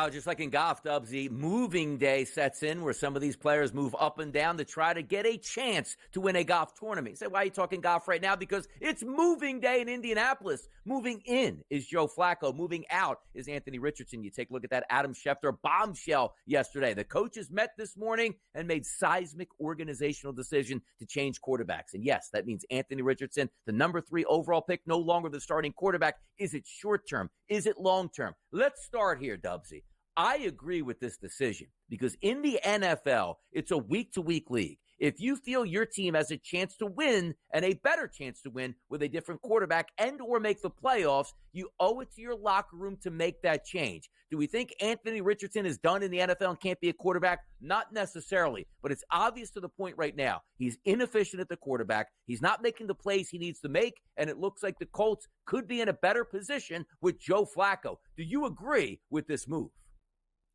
Now, just like in golf, Dubsy, moving day sets in where some of these players move up and down to try to get a chance to win a golf tournament. You say, why are you talking golf right now? Because it's moving day in Indianapolis. Moving in is Joe Flacco. Moving out is Anthony Richardson. You take a look at that Adam Schefter bombshell yesterday. The coaches met this morning and made seismic organizational decision to change quarterbacks. And yes, that means Anthony Richardson, the number 3 overall pick, no longer the starting quarterback. Is it short term? Is it long term? Let's start here, Dubsy. I agree with this decision because in the NFL, it's a week-to-week league. If you feel your team has a chance to win and a better chance to win with a different quarterback and or make the playoffs, you owe it to your locker room to make that change. Do we think Anthony Richardson is done in the NFL and can't be a quarterback? Not necessarily, but it's obvious to the point right now. He's inefficient at the quarterback. He's not making the plays he needs to make, and it looks like the Colts could be in a better position with Joe Flacco. Do you agree with this move?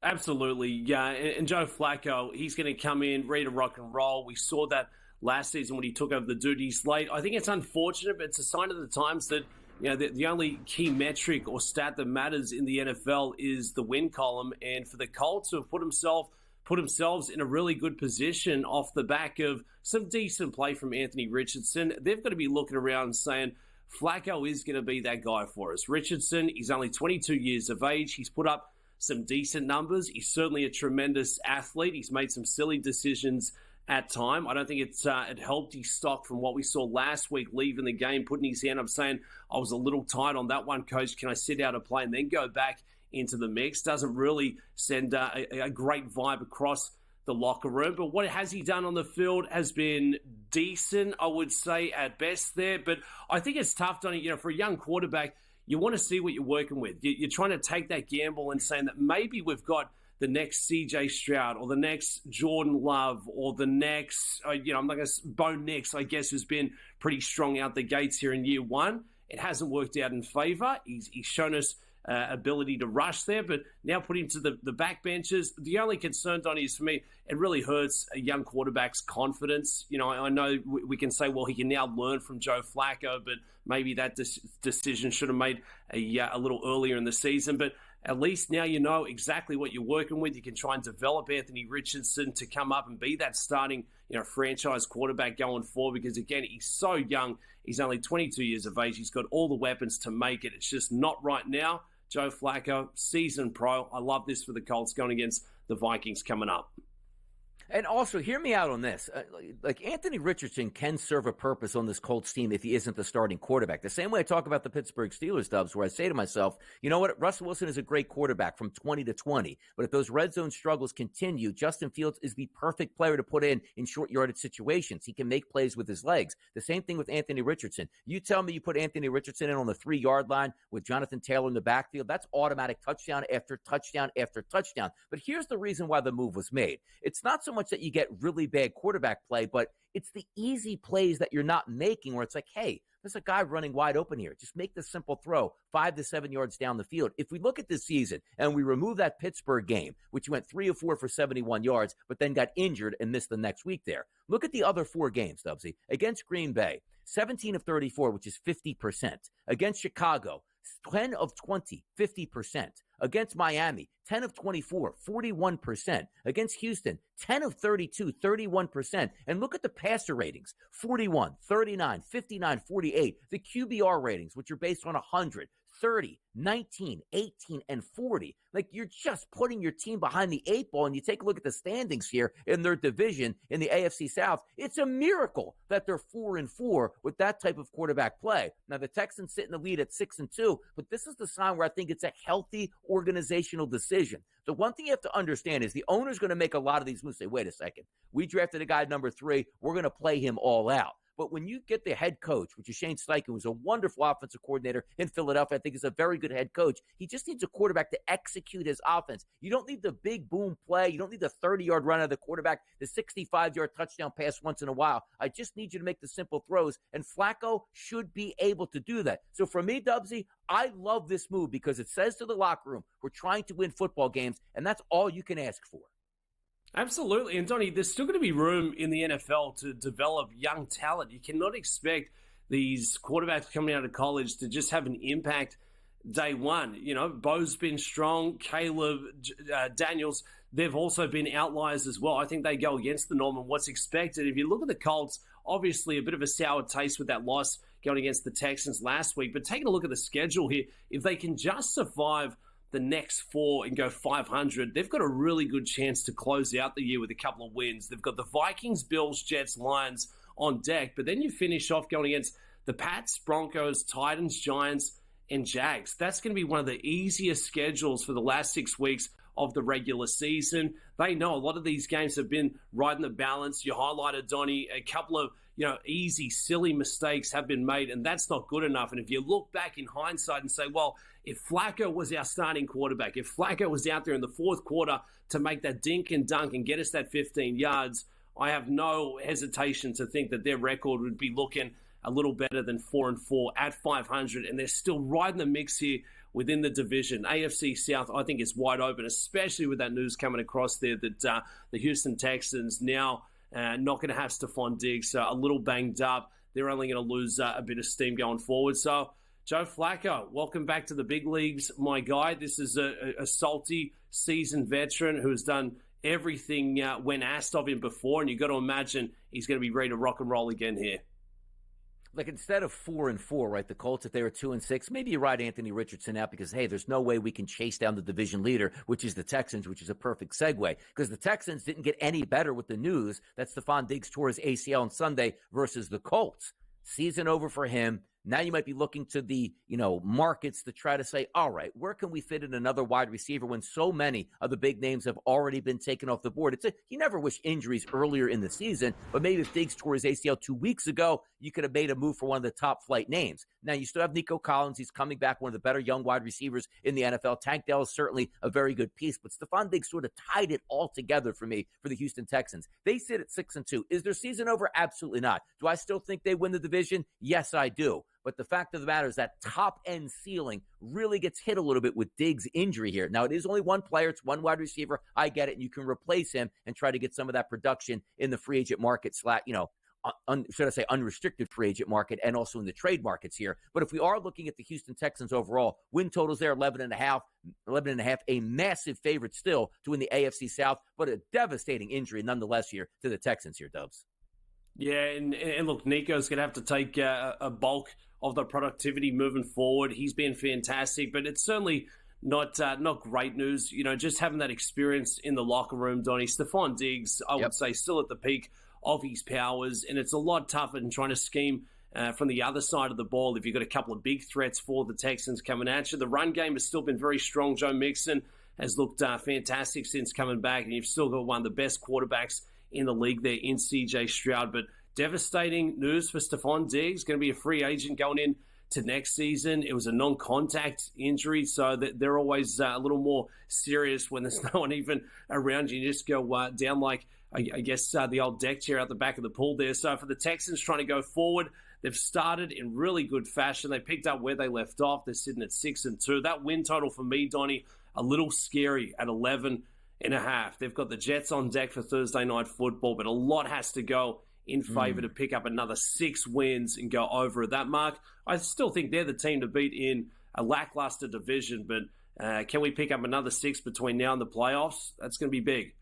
Absolutely, yeah. And Joe Flacco, he's going to come in ready to rock and roll. We saw that last season when he took over the duties late. I think it's unfortunate, but it's a sign of the times that the only key metric or stat that matters in the NFL is the win column. And for the Colts to have put themselves in a really good position off the back of some decent play from Anthony Richardson, they've got to be looking around and saying, Flacco is going to be that guy for us. Richardson, he's only 22 years of age. He's put up some decent numbers. He's certainly a tremendous athlete. He's made some silly decisions at time. I don't think it helped his stock from what we saw last week, leaving the game, putting his hand up, saying, I was a little tight on that one, coach. Can I sit out a play and then go back into the mix? Doesn't really send a great vibe across the locker room. But what has he done on the field has been decent, I would say, at best there. But I think it's tough, Donnie, for a young quarterback. You want to see what you're working with. You're trying to take that gamble and saying that maybe we've got the next CJ Stroud or the next Jordan Love or the next, I'm not going to, Bo Nix, I guess, has been pretty strong out the gates here in year one. It hasn't worked out in favor. He's shown us ability to rush there, but now put him to the back benches. The only concern, Donnie, is for me, it really hurts a young quarterback's confidence. I know we can say, well, he can now learn from Joe Flacco, but maybe that decision should have made a little earlier in the season. But at least now you know exactly what you're working with. You can try and develop Anthony Richardson to come up and be that starting, franchise quarterback going forward, because, again, he's so young. He's only 22 years of age. He's got all the weapons to make it. It's just not right now. Joe Flacco, seasoned pro. I love this for the Colts going against the Vikings coming up. And also, hear me out on this. Anthony Richardson can serve a purpose on this Colts team if he isn't the starting quarterback. The same way I talk about the Pittsburgh Steelers, Dubs, where I say to myself, you know what? Russell Wilson is a great quarterback from 20 to 20. But if those red zone struggles continue, Justin Fields is the perfect player to put in short yardage situations. He can make plays with his legs. The same thing with Anthony Richardson. You tell me you put Anthony Richardson in on the 3-yard line with Jonathan Taylor in the backfield, that's automatic touchdown after touchdown after touchdown. But here's the reason why the move was made. It's not so much that you get really bad quarterback play, but it's the easy plays that you're not making where it's like, hey, there's a guy running wide open here. Just make the simple throw 5 to 7 yards down the field. If we look at this season and we remove that Pittsburgh game, which went 3 of 4 for 71 yards, but then got injured and missed the next week there. Look at the other 4 games, Dubsy. Against Green Bay, 17 of 34, which is 50%. Against Chicago, 10 of 20, 50%. Against Miami, 10 of 24, 41%. Against Houston, 10 of 32, 31%. And look at the passer ratings, 41, 39, 59, 48. The QBR ratings, which are based on 100, 30, 19, 18, and 40. Like, you're just putting your team behind the 8 ball, and you take a look at the standings here in their division in the AFC South. It's a miracle that they're 4-4 with that type of quarterback play. Now, the Texans sit in the lead at 6-2, but this is the sign where I think it's a healthy organizational decision. The one thing you have to understand is the owner's going to make a lot of these moves. Say, wait a second, we drafted a guy number 3. We're going to play him all out. But when you get the head coach, which is Shane Steichen, who's a wonderful offensive coordinator in Philadelphia, I think is a very good head coach. He just needs a quarterback to execute his offense. You don't need the big boom play. You don't need the 30-yard run out of the quarterback, the 65-yard touchdown pass once in a while. I just need you to make the simple throws, and Flacco should be able to do that. So for me, Dubsy, I love this move because it says to the locker room, we're trying to win football games, and that's all you can ask for. Absolutely. And, Donnie, there's still going to be room in the NFL to develop young talent. You cannot expect these quarterbacks coming out of college to just have an impact day one. Bo's been strong. Caleb, Daniels, they've also been outliers as well. I think they go against the norm and what's expected. If you look at the Colts, obviously a bit of a sour taste with that loss going against the Texans last week. But taking a look at the schedule here, if they can just survive the next four and go 500, they've got a really good chance to close out the year with a couple of wins. They've got the Vikings, Bills, Jets, Lions on deck. But then you finish off going against the Pats, Broncos, Titans, Giants, and Jags. That's going to be one of the easiest schedules for the last 6 weeks of the regular season. They know a lot of these games have been right in the balance. You highlighted, Donnie, a couple of easy, silly mistakes have been made, and that's not good enough. And if you look back in hindsight and say, well, if Flacco was our starting quarterback, if Flacco was out there in the fourth quarter to make that dink and dunk and get us that 15 yards, I have no hesitation to think that their record would be looking a little better than 4-4 at 500, and they're still right in the mix here within the division. AFC South, I think, is wide open, especially with that news coming across there that the Houston Texans now not going to have Stephon Diggs, so a little banged up. They're only going to lose a bit of steam going forward. So, Joe Flacco, welcome back to the big leagues, my guy. This is a salty, seasoned veteran who has done everything when asked of him before, and you've got to imagine he's going to be ready to rock and roll again here. Like, instead of 4-4, right, the Colts, if they were 2-6, maybe you ride Anthony Richardson out because, hey, there's no way we can chase down the division leader, which is the Texans, which is a perfect segue because the Texans didn't get any better with the news that Stephon Diggs tore his ACL on Sunday versus the Colts. Season over for him. Now you might be looking to the, markets to try to say, all right, where can we fit in another wide receiver when so many of the big names have already been taken off the board? You never wish injuries earlier in the season, but maybe if Diggs tore his ACL 2 weeks ago, you could have made a move for one of the top flight names. Now you still have Nico Collins. He's coming back, one of the better young wide receivers in the NFL. Tank Dell is certainly a very good piece, but Stephon Diggs sort of tied it all together for me for the Houston Texans. They sit at 6-2. Is their season over? Absolutely not. Do I still think they win the division? Yes, I do. But the fact of the matter is that top-end ceiling really gets hit a little bit with Diggs' injury here. Now, it is only one player. It's one wide receiver. I get it. And you can replace him and try to get some of that production in the free agent market, should I say unrestricted free agent market, and also in the trade markets here. But if we are looking at the Houston Texans overall, win totals there 11.5, a massive favorite still to win the AFC South, but a devastating injury nonetheless here to the Texans here, Dubs. Yeah, and look, Nico's going to have to take a bulk of the productivity moving forward. He's been fantastic, but it's certainly not great news. Just having that experience in the locker room, Donnie. Stephon Diggs, I would say, still at the peak of his powers, and it's a lot tougher than trying to scheme from the other side of the ball if you've got a couple of big threats for the Texans coming at you. The run game has still been very strong. Joe Mixon has looked fantastic since coming back, and you've still got one of the best quarterbacks in the league there in C.J. Stroud. But devastating news for Stephon Diggs. Going to be a free agent going in to next season. It was a non-contact injury, so that they're always a little more serious when there's no one even around you. You just go down like, I guess, the old deck chair out the back of the pool there. So for the Texans trying to go forward, they've started in really good fashion. They picked up where they left off. They're sitting at 6-2. That win total for me, Donnie, a little scary at 11.5. They've got the Jets on deck for Thursday Night Football, but a lot has to go in favor to pick up another 6 wins and go over that mark. I still think they're the team to beat in a lackluster division, but can we pick up another 6 between now and the playoffs? That's going to be big.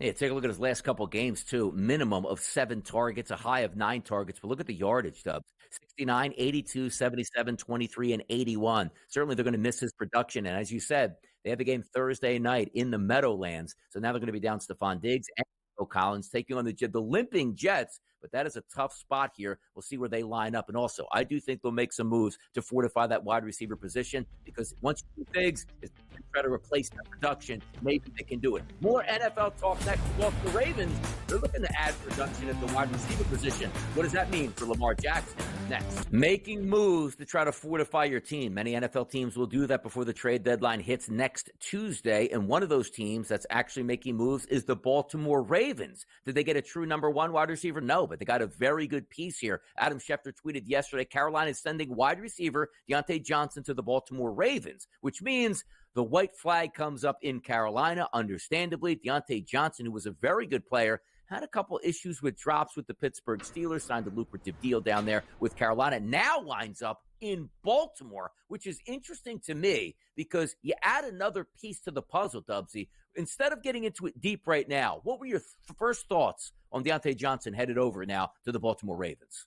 Yeah, take a look at his last couple of games, too. Minimum of 7 targets, a high of 9 targets. But look at the yardage, Dubs. 69, 82, 77, 23, and 81. Certainly they're going to miss his production. And as you said, they have a game Thursday night in the Meadowlands. So now they're going to be down Stephon Diggs and Collins taking on the limping Jets, but that is a tough spot here. We'll see where they line up. And also, I do think they'll make some moves to fortify that wide receiver position because once you do Diggs, try to replace that production, maybe they can do it. More NFL talk next. Well, the Ravens, they're looking to add production at the wide receiver position. What does that mean for Lamar Jackson? Next. Making moves to try to fortify your team. Many NFL teams will do that before the trade deadline hits next Tuesday, and one of those teams that's actually making moves is the Baltimore Ravens. Did they get a true number 1 wide receiver? No, but they got a very good piece here. Adam Schefter tweeted yesterday, Carolina is sending wide receiver Deontay Johnson to the Baltimore Ravens, which means the white flag comes up in Carolina, understandably. Deontay Johnson, who was a very good player, had a couple issues with drops with the Pittsburgh Steelers, signed a lucrative deal down there with Carolina, now lines up in Baltimore, which is interesting to me because you add another piece to the puzzle, Dubsy. Instead of getting into it deep right now, what were your first thoughts on Deontay Johnson headed over now to the Baltimore Ravens?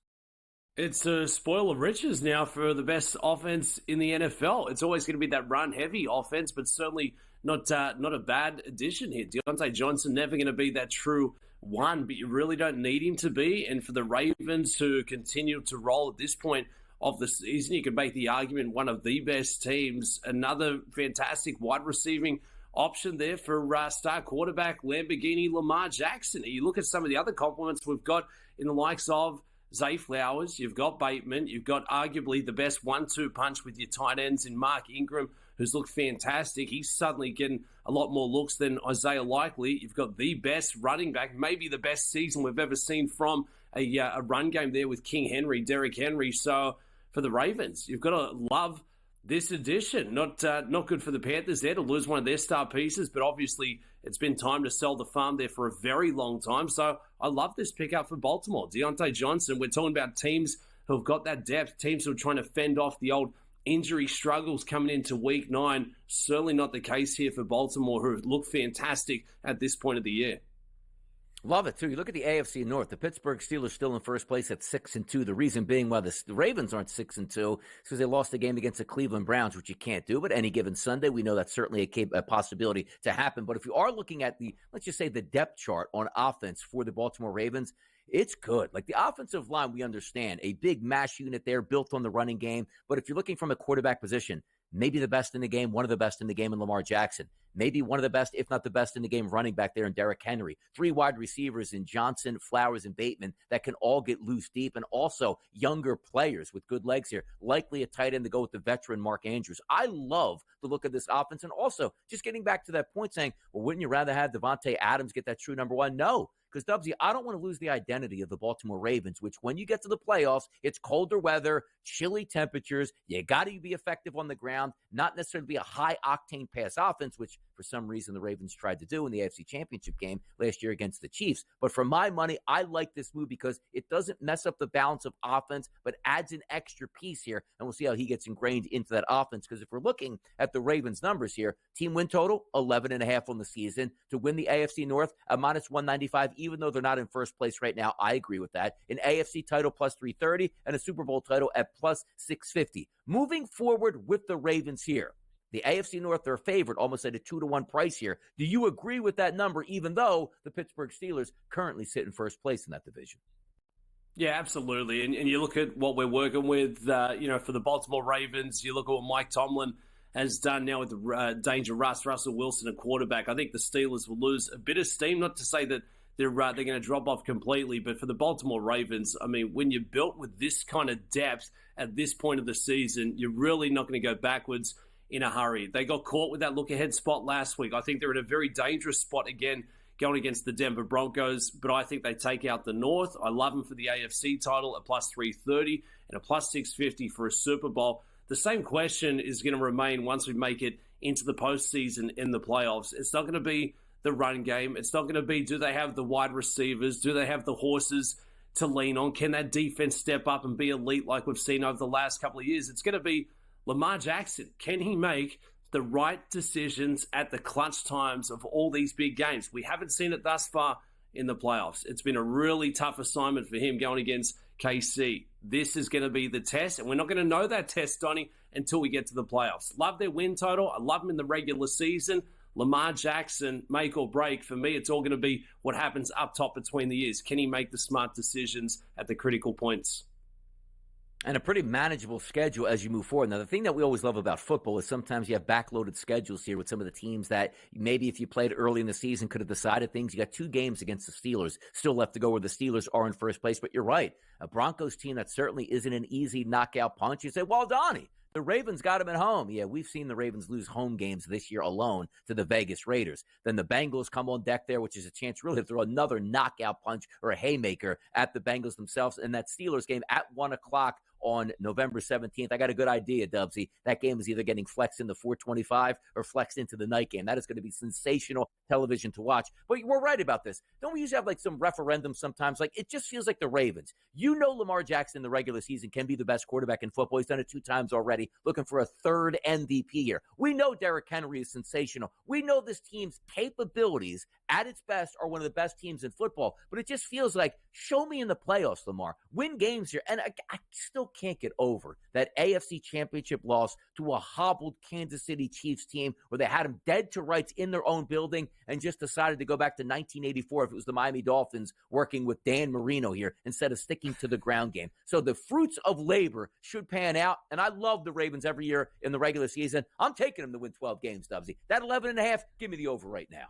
It's a spoil of riches now for the best offense in the NFL. It's always going to be that run-heavy offense, but certainly not a bad addition here. Deontay Johnson never going to be that true one, but you really don't need him to be. And for the Ravens to continue to roll at this point of the season, you could make the argument one of the best teams. Another fantastic wide receiving option there for star quarterback Lamborghini Lamar Jackson. You look at some of the other compliments we've got in the likes of Zay Flowers, you've got Bateman, you've got arguably the best 1-2 punch with your tight ends in Mark Ingram, who's looked fantastic. He's suddenly getting a lot more looks than Isaiah Likely. You've got the best running back, maybe the best season we've ever seen from a run game there with King Henry, Derrick Henry. So for the Ravens, you've got to love this addition. Not good for the Panthers there to lose one of their star pieces, but obviously it's been time to sell the farm there for a very long time. So I love this pickup for Baltimore. Deontay Johnson, we're talking about teams who've got that depth, teams who are trying to fend off the old injury struggles coming into week 9. Certainly not the case here for Baltimore, who look fantastic at this point of the year. Love it, too. You look at the AFC North. The Pittsburgh Steelers still in first place at 6-2. The reason being why the Ravens aren't 6-2 is because they lost a game against the Cleveland Browns, which you can't do. But any given Sunday, we know that's certainly a possibility to happen. But if you are looking at let's just say the depth chart on offense for the Baltimore Ravens, it's good. Like the offensive line, we understand. A big mash unit there built on the running game. But if you're looking from a quarterback position, maybe the best in the game, one of the best in the game in Lamar Jackson. Maybe one of the best, if not the best in the game, running back there in Derrick Henry. 3 wide receivers in Johnson, Flowers, and Bateman that can all get loose deep, and also younger players with good legs here. Likely a tight end to go with the veteran Mark Andrews. I love the look of this offense. And also, just getting back to that point saying, well, wouldn't you rather have Devontae Adams get that true number 1? No. Because, Dubsy, I don't want to lose the identity of the Baltimore Ravens, which when you get to the playoffs, it's colder weather, chilly temperatures. You got to be effective on the ground, not necessarily be a high-octane pass offense, which for some reason the Ravens tried to do in the AFC Championship game last year against the Chiefs. But for my money, I like this move because it doesn't mess up the balance of offense, but adds an extra piece here, and we'll see how he gets ingrained into that offense. Because if we're looking at the Ravens' numbers here, team win total, 11.5 on the season. To win the AFC North, a minus 195, even though they're not in first place right now. I agree with that. An AFC title plus 330 and a Super Bowl title at plus 650. Moving forward with the Ravens here, the AFC North, they're favored almost at a 2-to-1 price here. Do you agree with that number, even though the Pittsburgh Steelers currently sit in first place in that division? Yeah, absolutely. And you look at what we're working with, for the Baltimore Ravens, you look at what Mike Tomlin has done now with the Danger Russell Wilson, a quarterback. I think the Steelers will lose a bit of steam, not to say that they're going to drop off completely. But for the Baltimore Ravens, I mean, when you're built with this kind of depth at this point of the season, you're really not going to go backwards in a hurry. They got caught with that look-ahead spot last week. I think they're in a very dangerous spot again going against the Denver Broncos, but I think they take out the North. I love them for the AFC title at plus 330 and a plus 650 for a Super Bowl. The same question is going to remain once we make it into the postseason in the playoffs. It's not going to be the run game. It's not going to be, do they have the wide receivers? Do they have the horses to lean on? Can that defense step up and be elite like we've seen over the last couple of years? It's going to be Lamar Jackson. Can he make the right decisions at the clutch times of all these big games? We haven't seen it thus far in the playoffs. It's been a really tough assignment for him going against KC. This is going to be the test, and we're not going to know that test, Donnie, until we get to the playoffs. Love their win total. I love them in the regular season. Lamar Jackson, make or break. For me, it's all going to be what happens up top between the years. Can he make the smart decisions at the critical points? And a pretty manageable schedule as you move forward. Now, the thing that we always love about football is sometimes you have backloaded schedules here with some of the teams that maybe if you played early in the season could have decided things. You got 2 games against the Steelers still left to go where the Steelers are in first place. But you're right. A Broncos team that certainly isn't an easy knockout punch. You say, well, Donnie, the Ravens got him at home. Yeah, we've seen the Ravens lose home games this year alone to the Vegas Raiders. Then the Bengals come on deck there, which is a chance really to throw another knockout punch or a haymaker at the Bengals themselves. And that Steelers game at 1 o'clock on November 17th. I got a good idea, Dubsy. That game is either getting flexed into 425 or flexed into the night game. That is going to be sensational television to watch. But we're right about this. Don't we usually have like some referendum sometimes? Like, it just feels like the Ravens. You know, Lamar Jackson in the regular season can be the best quarterback in football. He's done it 2 times already, looking for a 3rd MVP here. We know Derrick Henry is sensational. We know this team's capabilities at its best are one of the best teams in football. But it just feels like, show me in the playoffs, Lamar. Win games here. And I still can't get over that AFC Championship loss to a hobbled Kansas City Chiefs team where they had them dead to rights in their own building and just decided to go back to 1984 if it was the Miami Dolphins working with Dan Marino here instead of sticking to the ground game. So the fruits of labor should pan out. And I love the Ravens every year in the regular season. I'm taking them to win 12 games, Dubsy. That 11.5, give me the over right now.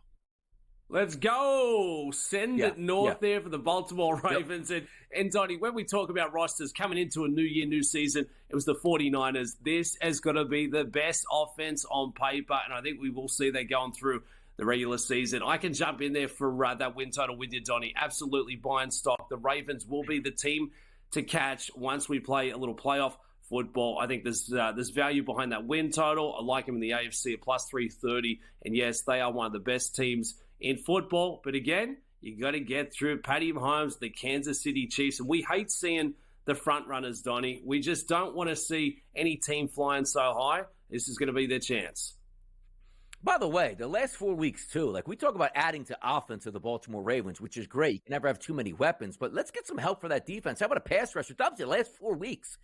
Let's go. Send it north there for the Baltimore Ravens. And Donnie, when we talk about rosters coming into a new year, new season, it was the 49ers. This has got to be the best offense on paper, and I think we will see that going through the regular season. I can jump in there for that win total with you, Donnie. Absolutely buying stock. The Ravens will be the team to catch once we play a little playoff football. I think there's value behind that win total. I like them in the AFC at plus 330, and yes, they are one of the best teams in football. But again, you got to get through Patty Mahomes, the Kansas City Chiefs, and we hate seeing the front runners, Donnie. We just don't want to see any team flying so high. This is going to be their chance. By the way, the last 4 weeks, too, like we talk about adding to offense of the Baltimore Ravens, which is great. You can never have too many weapons, but let's get some help for that defense. How about a pass rusher? The last 4 weeks,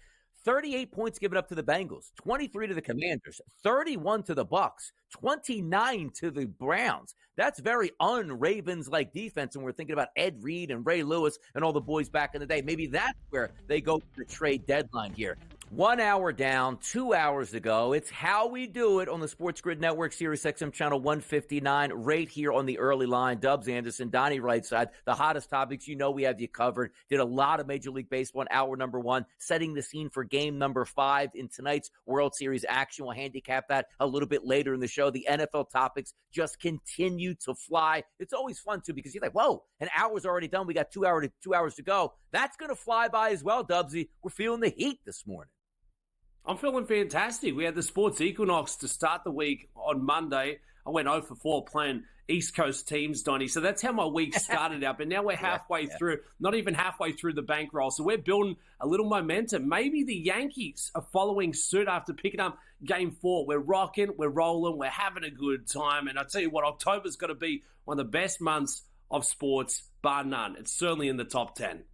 38 points given up to the Bengals, 23 to the Commanders, 31 to the Bucks, 29 to the Browns. That's very un-Ravens-like defense, and we're thinking about Ed Reed and Ray Lewis and all the boys back in the day. Maybe that's where they go to the trade deadline here. 1 hour down, 2 hours to go. It's how we do it on the SportsGrid Network, Sirius XM Channel 159, right here on the early line. Dubs Anderson, Donnie Rightside, the hottest topics. You know we have you covered. Did a lot of Major League Baseball in hour number 1, setting the scene for game number 5 in tonight's World Series action. We'll handicap that a little bit later in the show. The NFL topics just continue to fly. It's always fun, too, because you're like, whoa, an hour's already done. We got 2 hours to go. That's going to fly by as well, Dubsy. We're feeling the heat this morning. I'm feeling fantastic. We had the Sports Equinox to start the week on Monday. I went 0 for 4 playing East Coast teams, Donnie. So that's how my week started out. But now we're halfway through, not even halfway through the bankroll. So we're building a little momentum. Maybe the Yankees are following suit after picking up Game 4. We're rocking, we're rolling, we're having a good time. And I tell you what, October's got to be one of the best months of sports, bar none. It's certainly in the top 10.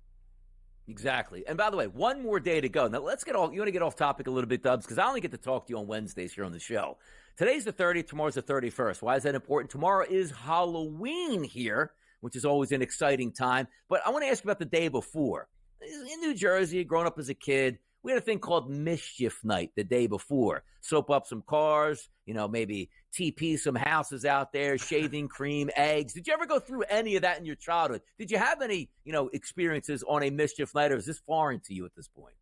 Exactly. And by the way, one more day to go. Now, you want to get off topic a little bit, Dubs, because I only get to talk to you on Wednesdays here on the show. Today's the 30th, tomorrow's the 31st. Why is that important? Tomorrow is Halloween here, which is always an exciting time. But I want to ask you about the day before. In New Jersey, growing up as a kid, we had a thing called Mischief Night the day before. Soap up some cars, maybe TP some houses out there, shaving cream, eggs. Did you ever go through any of that in your childhood? Did you have any, experiences on a Mischief Night, or is this foreign to you at this point?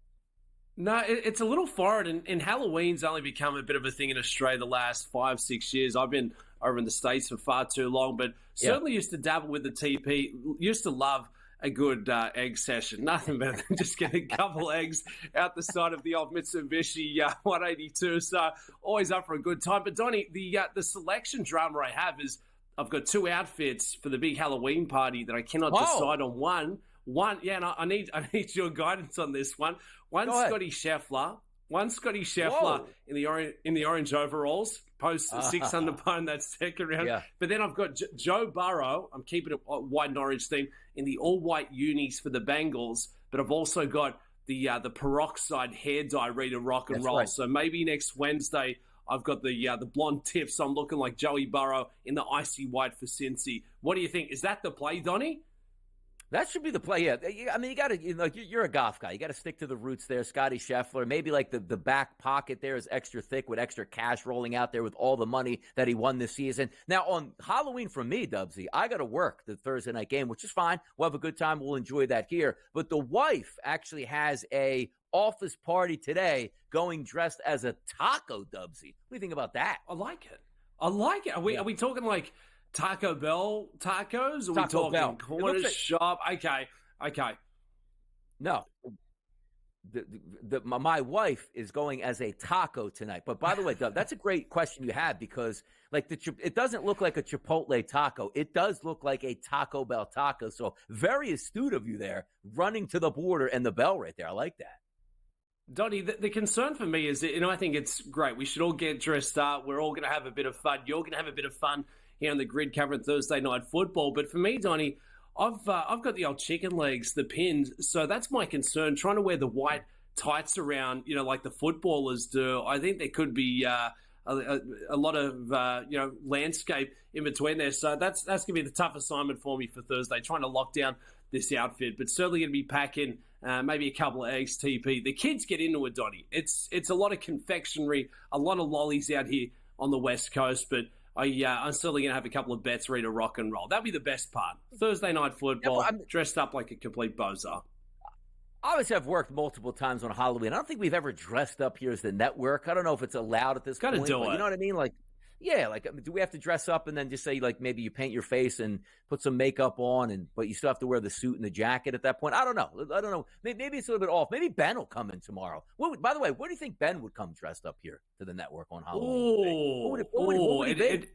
No, it's a little foreign, and Halloween's only become a bit of a thing in Australia the last 5-6 years. I've been over in the States for far too long, but certainly used to dabble with the TP, used to love a good egg session. Nothing better than just getting a couple eggs out the side of the old Mitsubishi 182. So always up for a good time. But Donnie, the selection drama I have is I've got 2 outfits for the big Halloween party that I cannot decide on one. And I need your guidance on this one. One Scotty Scheffler in the orange overalls. Post 6 under par in that second round. Yeah. But then I've got Joe Burrow. I'm keeping it white and orange theme in the all-white unis for the Bengals. But I've also got the peroxide hair dye ready to rock and roll. Right. So maybe next Wednesday I've got the blonde tips. I'm looking like Joey Burrow in the icy white for Cincy. What do you think? Is that the play, Donnie? That should be the play, yeah. I mean, you got to, you're a Goff guy. You got to stick to the roots there. Scotty Scheffler, maybe like the back pocket there is extra thick with extra cash rolling out there with all the money that he won this season. Now, on Halloween for me, Dubsy, I got to work the Thursday night game, which is fine. We'll have a good time. We'll enjoy that here. But the wife actually has a office party today going dressed as a taco, Dubsy. What do you think about that? I like it. Are we talking like Taco Bell tacos? Are we talking corner shop? Okay. No. my wife is going as a taco tonight. But by the way, Doug, that's a great question you had because like it doesn't look like a Chipotle taco. It does look like a Taco Bell taco. So very astute of you there, running to the border and the bell right there. I like that. Donnie, the concern for me is that, I think it's great. We should all get dressed up. We're all going to have a bit of fun. You're going to have a bit of fun here on the grid covering Thursday night football. But for me, Donnie, I've got the old chicken legs, the pinned. So that's my concern, trying to wear the white tights around, like the footballers do. I think there could be a lot of, landscape in between there. So that's going to be the tough assignment for me for Thursday, trying to lock down this outfit. But certainly going to be packing maybe a couple of eggs, TP. The kids get into it, Donnie. It's a lot of confectionery, a lot of lollies out here on the West Coast. But I'm certainly going to have a couple of bets ready to rock and roll. That'll be the best part. Thursday night football, dressed up like a complete bozo. Obviously, I've worked multiple times on Halloween. I don't think we've ever dressed up here as the network. I don't know if it's allowed at this point. Gotta do it. You know what I mean? Like, yeah, like, do we have to dress up and then just say, like, maybe you paint your face and put some makeup on, but you still have to wear the suit and the jacket at that point? I don't know. Maybe it's a little bit off. Maybe Ben will come in tomorrow. By the way, where do you think Ben would come dressed up here to the network on Halloween? What would he be?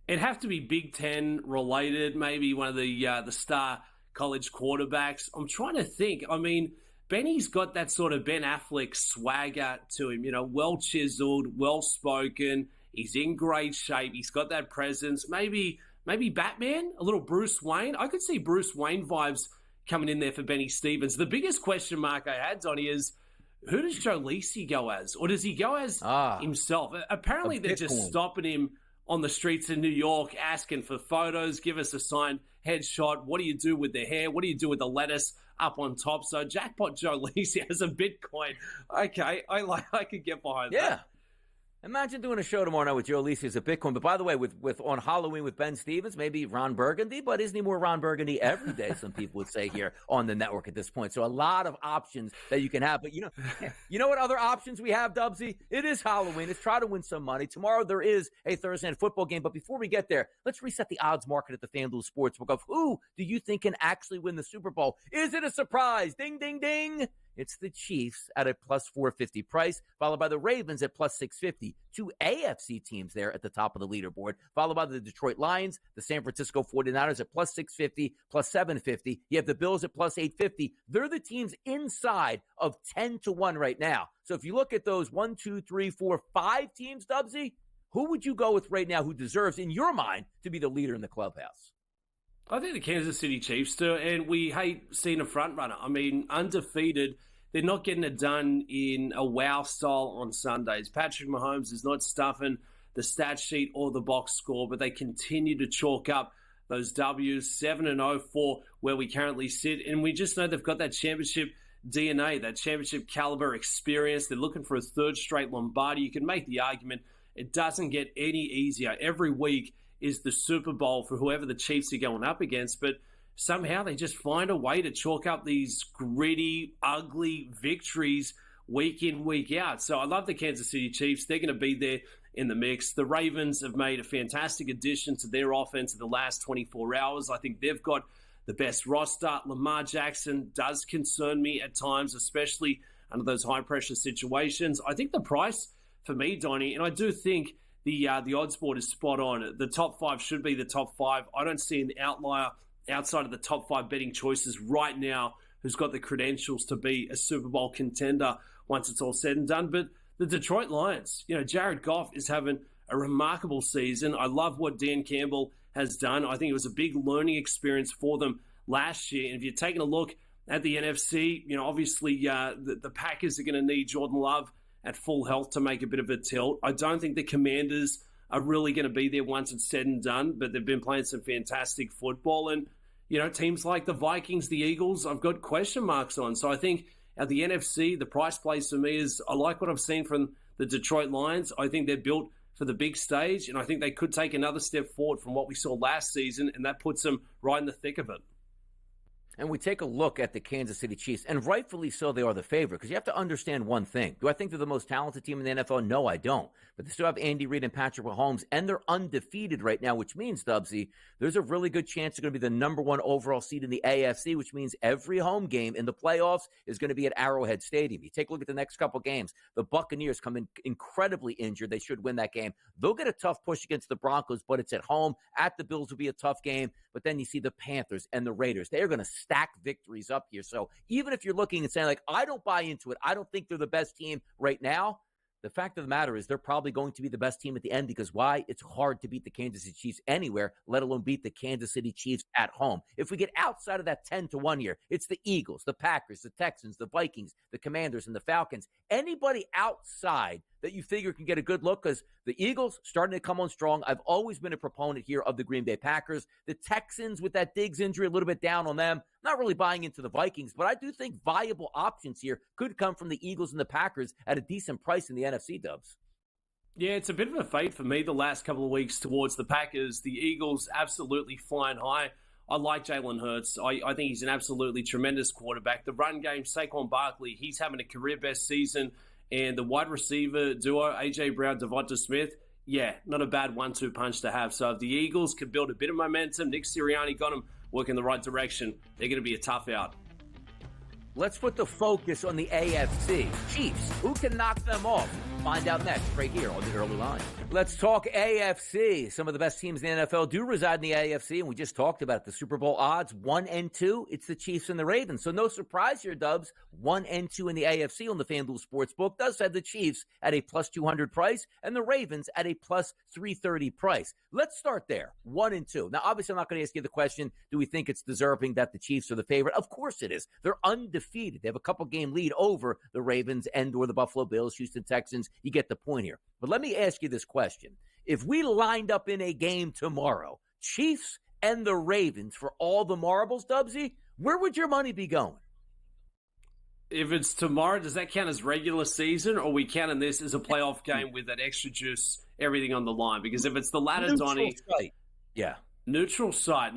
It'd have to be Big Ten related, maybe one of the star college quarterbacks. I'm trying to think. I mean, Benny's got that sort of Ben Affleck swagger to him, well chiseled, well spoken. He's in great shape. He's got that presence. Maybe Batman, a little Bruce Wayne. I could see Bruce Wayne vibes coming in there for Benny Stevens. The biggest question mark I had, Donnie, is who does Joe Lisi go as? Or does he go as himself? Apparently they're just stopping him on the streets of New York, asking for photos, give us a signed headshot. What do you do with the hair? What do you do with the lettuce up on top? So Jackpot Joe Lisi has a Bitcoin. Okay, I could get behind that. Imagine doing a show tomorrow night with Joe Lisi as a Bitcoin. But by the way, with on Halloween with Ben Stevens, maybe Ron Burgundy, but isn't he more Ron Burgundy every day? Some people would say here on the network at this point. So a lot of options that you can have. But you know what other options we have, Dubsy? It is Halloween. Let's try to win some money. Tomorrow there is a Thursday night football game. But before we get there, let's reset the odds market at the FanDuel Sportsbook of who do you think can actually win the Super Bowl? Is it a surprise? Ding, ding, ding. It's the Chiefs at a plus 450 price, followed by the Ravens at plus 650. Two AFC teams there at the top of the leaderboard, followed by the Detroit Lions, the San Francisco 49ers at plus 650, plus 750. You have the Bills at plus 850. They're the teams inside of 10-1 right now. So if you look at those 1, 2, 3, 4, 5 teams, Dubsy, who would you go with right now who deserves, in your mind, to be the leader in the clubhouse? I think the Kansas City Chiefs do, and we hate seeing a front runner. I mean, undefeated, they're not getting it done in a wow style on Sundays. Patrick Mahomes is not stuffing the stat sheet or the box score, but they continue to chalk up those W's, 7-0 for where we currently sit, and we just know they've got that championship DNA, that championship caliber experience. They're looking for a third straight Lombardi. You can make the argument it doesn't get any easier. Every week is the Super Bowl for whoever the Chiefs are going up against, but somehow they just find a way to chalk up these gritty, ugly victories week in, week out. So I love the Kansas City Chiefs. They're going to be there in the mix. The Ravens have made a fantastic addition to their offense in the last 24 hours. I think they've got the best roster. Lamar Jackson does concern me at times, especially under those high-pressure situations. I think the price for me, Donnie, and I do think the odds board is spot on. The top 5 should be the top 5. I don't see an outlier outside of the top 5 betting choices right now who's got the credentials to be a Super Bowl contender once it's all said and done. But the Detroit Lions, Jared Goff is having a remarkable season. I love what Dan Campbell has done. I think it was a big learning experience for them last year. And if you're taking a look at the NFC, obviously the Packers are going to need Jordan Love at full health to make a bit of a tilt. I don't think the Commanders are really going to be there once it's said and done, but they've been playing some fantastic football. And, teams like the Vikings, the Eagles, I've got question marks on. So I think at the NFC, the price place for me is I like what I've seen from the Detroit Lions. I think they're built for the big stage, and I think they could take another step forward from what we saw last season, and that puts them right in the thick of it. and we take a look at the Kansas City Chiefs, and rightfully so, they are the favorite, because you have to understand one thing. Do I think they're the most talented team in the NFL? No, I don't. But they still have Andy Reid and Patrick Mahomes, and they're undefeated right now, which means, Dubsy, there's a really good chance they're going to be the number one overall seed in the AFC, which means every home game in the playoffs is going to be at Arrowhead Stadium. You take a look at the next couple games. The Buccaneers come in incredibly injured. They should win that game. They'll get a tough push against the Broncos, but it's at home. At the Bills will be a tough game. But then you see the Panthers and the Raiders. They are going to stack victories up here. So even if you're looking and saying, like, I don't buy into it, I don't think they're the best team right now, the fact of the matter is they're probably going to be the best team at the end, because why? It's hard to beat the Kansas City Chiefs anywhere, let alone beat the Kansas City Chiefs at home. If we get outside of that 10-1 here, it's the Eagles, the Packers, the Texans, the Vikings, the Commanders, and the Falcons. Anybody outside that you figure can get a good look, because the Eagles starting to come on strong. I've always been a proponent here of the Green Bay Packers. The Texans, with that Diggs injury, a little bit down on them. Not really buying into the Vikings, but I do think viable options here could come from the Eagles and the Packers at a decent price in the NFC, Dubs. Yeah, it's a bit of a fade for me the last couple of weeks towards the Packers. The Eagles absolutely flying high. I like Jalen Hurts. I think he's an absolutely tremendous quarterback. The run game, Saquon Barkley, he's having a career-best season. And the wide receiver duo, A.J. Brown, Devonta Smith, yeah, not a bad 1-2 punch to have. So if the Eagles could build a bit of momentum, Nick Sirianni got them working the right direction, they're going to be a tough out. Let's put the focus on the AFC. Chiefs, who can knock them off? Find out next, right here on the Early Line. Let's talk AFC. Some of the best teams in the NFL do reside in the AFC, and we just talked about it. The Super Bowl odds, 1 and 2. It's the Chiefs and the Ravens. So no surprise here, Dubs. 1 and 2 in the AFC on the FanDuel Sportsbook does have the Chiefs at a plus 200 price and the Ravens at a plus 330 price. Let's start there, 1 and 2. Now, obviously, I'm not going to ask you the question, do we think it's deserving that the Chiefs are the favorite? Of course it is. They're undefeated. They have a couple-game lead over the Ravens and or the Buffalo Bills, Houston Texans. You get the point here. But let me ask you this question. If we lined up in a game tomorrow, Chiefs and the Ravens for all the marbles, Dubsy, where would your money be going? If it's tomorrow, does that count as regular season, or are we counting this as a playoff game with that extra juice, everything on the line? Because if it's the latter, Donnie, yeah, neutral site,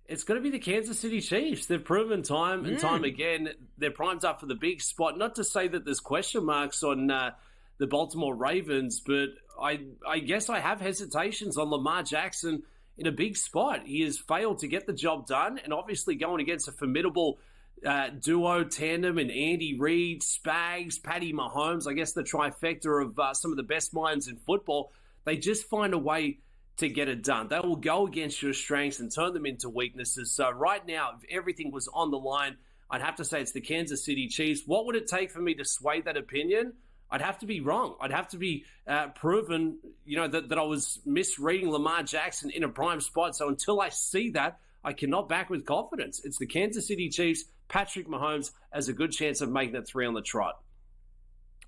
it's going to be the Kansas City Chiefs. They've proven time and time again they're primed up for the big spot. Not to say that there's question marks on the Baltimore Ravens, but I guess I have hesitations on Lamar Jackson in a big spot. He has failed to get the job done, and obviously going against a formidable duo tandem and Andy Reid, Spags, Patty Mahomes, I guess the trifecta of some of the best minds in football. They just find a way to get it done. They will go against your strengths and turn them into weaknesses. So right now, if everything was on the line, I'd have to say it's the Kansas City Chiefs. What would it take for me to sway that opinion? I'd have to be wrong. I'd have to be proven, that I was misreading Lamar Jackson in a prime spot. So until I see that, I cannot back with confidence. It's the Kansas City Chiefs. Patrick Mahomes has a good chance of making it 3 on the trot.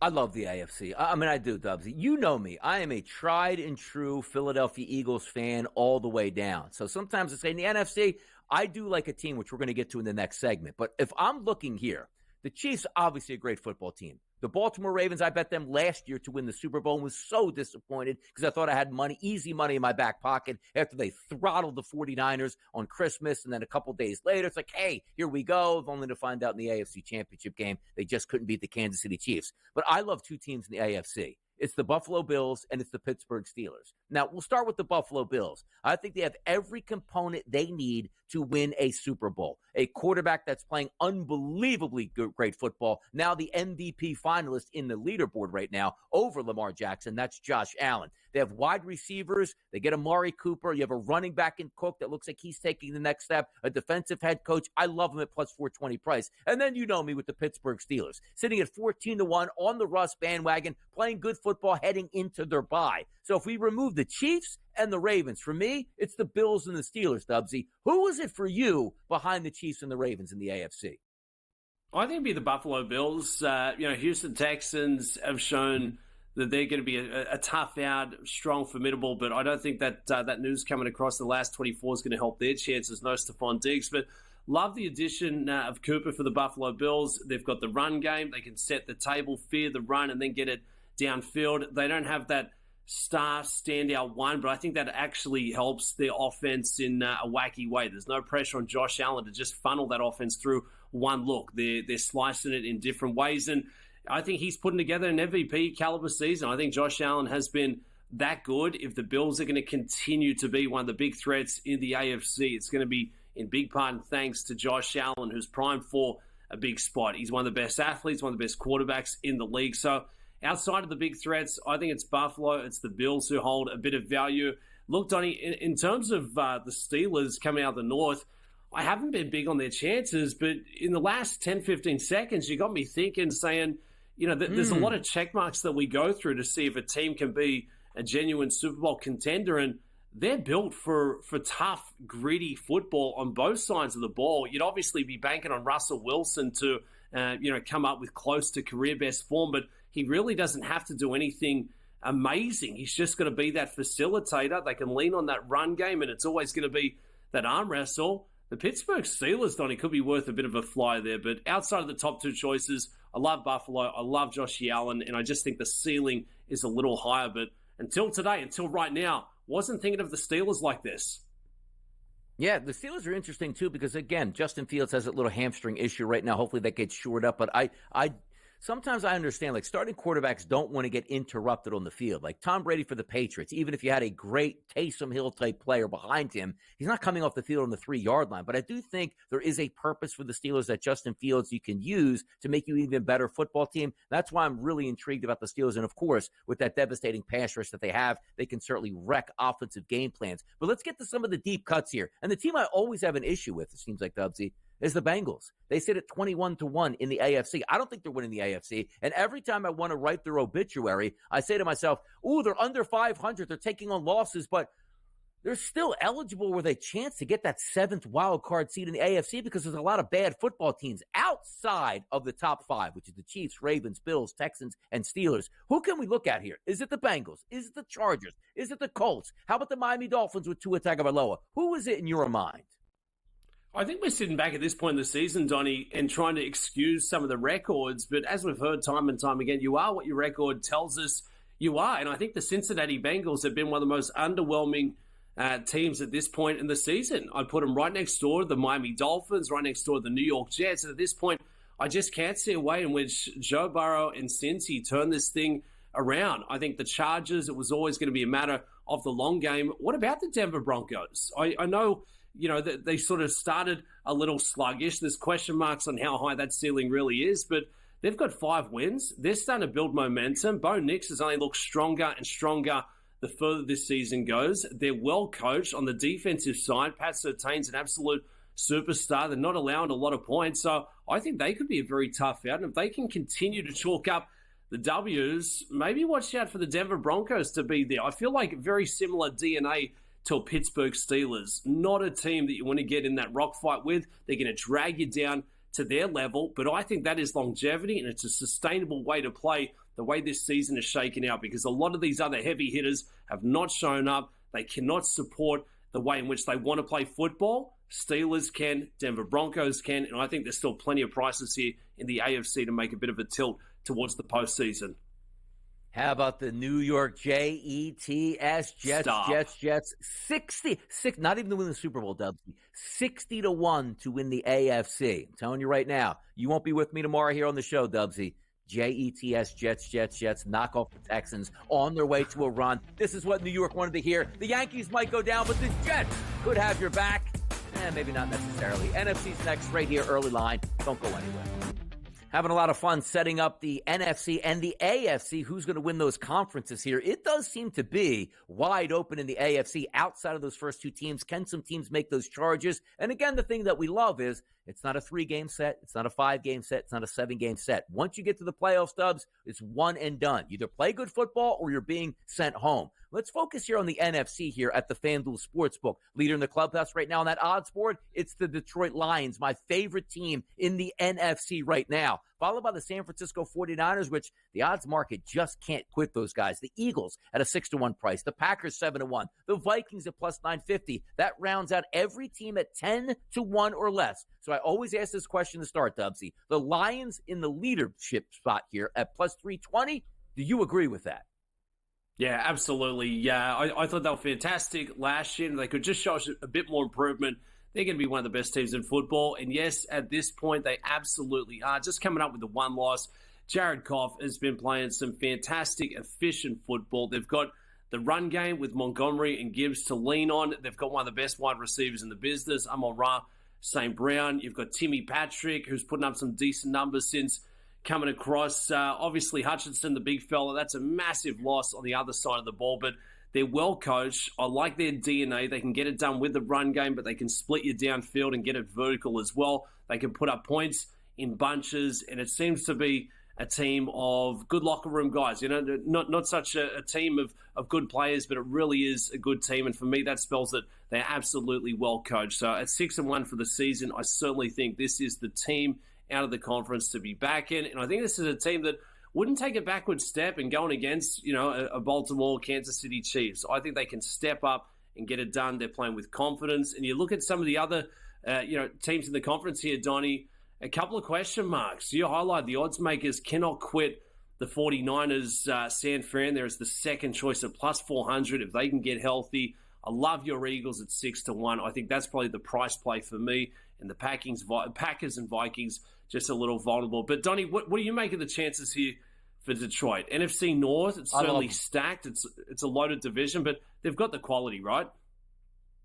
I love the AFC. I mean, I do, Dubs. You know me. I am a tried and true Philadelphia Eagles fan all the way down. So sometimes I say in the NFC, I do like a team, which we're going to get to in the next segment. But if I'm looking here, the Chiefs, obviously a great football team. The Baltimore Ravens, I bet them last year to win the Super Bowl and was so disappointed because I thought I had easy money in my back pocket after they throttled the 49ers on Christmas. And then a couple days later, it's like, hey, here we go. Only to find out in the AFC Championship game, they just couldn't beat the Kansas City Chiefs. But I love two teams in the AFC. It's the Buffalo Bills and it's the Pittsburgh Steelers. Now, we'll start with the Buffalo Bills. I think they have every component they need to win a Super Bowl. A quarterback that's playing unbelievably great football. Now the MVP finalist in the leaderboard right now over Lamar Jackson. That's Josh Allen. They have wide receivers. They get Amari Cooper. You have a running back in Cook that looks like he's taking the next step. A defensive head coach. I love him at plus 420 price. And then you know me with the Pittsburgh Steelers. Sitting at 14-1 on the Russ bandwagon, playing good football heading into their bye. So if we remove the Chiefs and the Ravens, for me, it's the Bills and the Steelers, Dubsy. Who is it for you behind the Chiefs and the Ravens in the AFC? I think it'd be the Buffalo Bills. Houston Texans have shown that they're going to be a tough out, strong, formidable, but I don't think that that news coming across the last 24 is going to help their chances. No Stephon Diggs, but love the addition of Cooper for the Buffalo Bills. They've got the run game. They can set the table, fear the run, and then get it downfield. They don't have that star standout one, but I think that actually helps their offense in a wacky way. There's no pressure on Josh Allen to just funnel that offense through one look. They're slicing it in different ways, and I think he's putting together an MVP caliber season. I think Josh Allen has been that good. If the Bills are going to continue to be one of the big threats in the AFC, it's going to be in big part thanks to Josh Allen, who's primed for a big spot. He's one of the best athletes, one of the best quarterbacks in the league. So outside of the big threats, I think it's Buffalo, it's the Bills who hold a bit of value. Look, Donnie, in terms of the Steelers coming out of the North, I haven't been big on their chances, but in the last 10, 15 seconds, you got me thinking, saying, there's a lot of check marks that we go through to see if a team can be a genuine Super Bowl contender, and they're built for tough, gritty football on both sides of the ball. You'd obviously be banking on Russell Wilson to, come up with close to career best form, but he really doesn't have to do anything amazing. He's just going to be that facilitator. They can lean on that run game, and it's always going to be that arm wrestle. The Pittsburgh Steelers, Donnie, could be worth a bit of a flyer there, but outside of the top two choices, I love Buffalo, I love Josh Allen, and I just think the ceiling is a little higher. But until today, until right now, wasn't thinking of the Steelers like this. Yeah, the Steelers are interesting, too, because, again, Justin Fields has a little hamstring issue right now. Hopefully that gets shored up. But sometimes I understand, like, starting quarterbacks don't want to get interrupted on the field. Like Tom Brady for the Patriots, even if you had a great Taysom Hill-type player behind him, he's not coming off the field on the 3-yard line. But I do think there is a purpose for the Steelers that Justin Fields you can use to make you an even better football team. That's why I'm really intrigued about the Steelers. And, of course, with that devastating pass rush that they have, they can certainly wreck offensive game plans. But let's get to some of the deep cuts here. And the team I always have an issue with, it seems like, Dubsy, is the Bengals. They sit at 21-1 in the AFC. I don't think they're winning the AFC. And every time I want to write their obituary, I say to myself, ooh, they're under 500. They're taking on losses, but they're still eligible with a chance to get that 7th wild card seed in the AFC because there's a lot of bad football teams outside of the top 5, which is the Chiefs, Ravens, Bills, Texans, and Steelers. Who can we look at here? Is it the Bengals? Is it the Chargers? Is it the Colts? How about the Miami Dolphins with Tua Tagovailoa? Who is it in your mind? I think we're sitting back at this point in the season, Donnie, and trying to excuse some of the records. But as we've heard time and time again, you are what your record tells us you are. And I think the Cincinnati Bengals have been one of the most underwhelming teams at this point in the season. I'd put them right next door to the Miami Dolphins, right next door to the New York Jets. And at this point, I just can't see a way in which Joe Burrow and Cincy turn this thing around. I think the Chargers, it was always going to be a matter of the long game. What about the Denver Broncos? I know, they sort of started a little sluggish. There's question marks on how high that ceiling really is, but they've got 5 wins. They're starting to build momentum. Bo Nix has only looked stronger and stronger the further this season goes. They're well coached on the defensive side. Pat Surtain's an absolute superstar. They're not allowing a lot of points, so I think they could be a very tough out. And if they can continue to chalk up the W's, maybe watch out for the Denver Broncos to be there. I feel like very similar DNA to Pittsburgh Steelers. Not a team that you want to get in that rock fight with. They're going to drag you down to their level, but I think that is longevity, and it's a sustainable way to play the way this season is shaking out, because a lot of these other heavy hitters have not shown up. They cannot support the way in which they want to play football. Steelers can, Denver Broncos can, and I think there's still plenty of prices here in the AFC to make a bit of a tilt towards the postseason. How about the New York Jets? Jets. 66, not even to win the Super Bowl, Dubs. 60-1 to win the AFC. I'm telling you right now, you won't be with me tomorrow here on the show, Dubsy. Jets, knock off the Texans on their way to a run. This is what New York wanted to hear. The Yankees might go down, but the Jets could have your back. Maybe not necessarily. NFC's next, right here, early line. Don't go anywhere. Having a lot of fun setting up the NFC and the AFC. Who's going to win those conferences here? It does seem to be wide open in the AFC outside of those first 2 teams. Can some teams make those charges? And again, the thing that we love is it's not a 3-game set. It's not a 5-game set. It's not a 7-game set. Once you get to the playoffs, Dubs, it's one and done. You either play good football or you're being sent home. Let's focus here on the NFC here at the FanDuel Sportsbook. Leader in the clubhouse right now on that odds board, it's the Detroit Lions, my favorite team in the NFC right now. Followed by the San Francisco 49ers, which the odds market just can't quit those guys. The Eagles at a 6-1 price. The Packers 7-1. The Vikings at plus 950. That rounds out every team at 10-1 or less. So I always ask this question to start, Dubsy. The Lions in the leadership spot here at plus 320. Do you agree with that? Yeah, absolutely. Yeah, I thought they were fantastic last year. They could just show us a bit more improvement. They're going to be one of the best teams in football. And yes, at this point, they absolutely are. Just coming up with the one loss, Jared Goff has been playing some fantastic, efficient football. They've got the run game with Montgomery and Gibbs to lean on. They've got one of the best wide receivers in the business, Amon-Ra St. Brown. You've got Timmy Patrick, who's putting up some decent numbers since coming across. Obviously, Hutchinson, the big fella, that's a massive loss on the other side of the ball, but they're well coached. I like their DNA. They can get it done with the run game, but they can split you downfield and get it vertical as well. They can put up points in bunches, and it seems to be a team of good locker room guys. You know, not such a team of good players, but it really is a good team. And for me, that spells that they're absolutely well coached. So at 6-1 for the season, I certainly think this is the team out of the conference to be back in. And I think this is a team that wouldn't take a backward step in going against, you know, a Baltimore, Kansas City Chiefs. I think they can step up and get it done. They're playing with confidence. And you look at some of the other, teams in the conference here, Donnie, a couple of question marks. You highlight the odds makers cannot quit the 49ers. San Fran there is the second choice at plus 400 if they can get healthy. I love your Eagles at 6-1. I think that's probably the price play for me. And the Packers and Vikings just a little vulnerable. But Donnie, what do you make of the chances here for Detroit? NFC North, it's certainly stacked. It's a loaded division, but they've got the quality, right?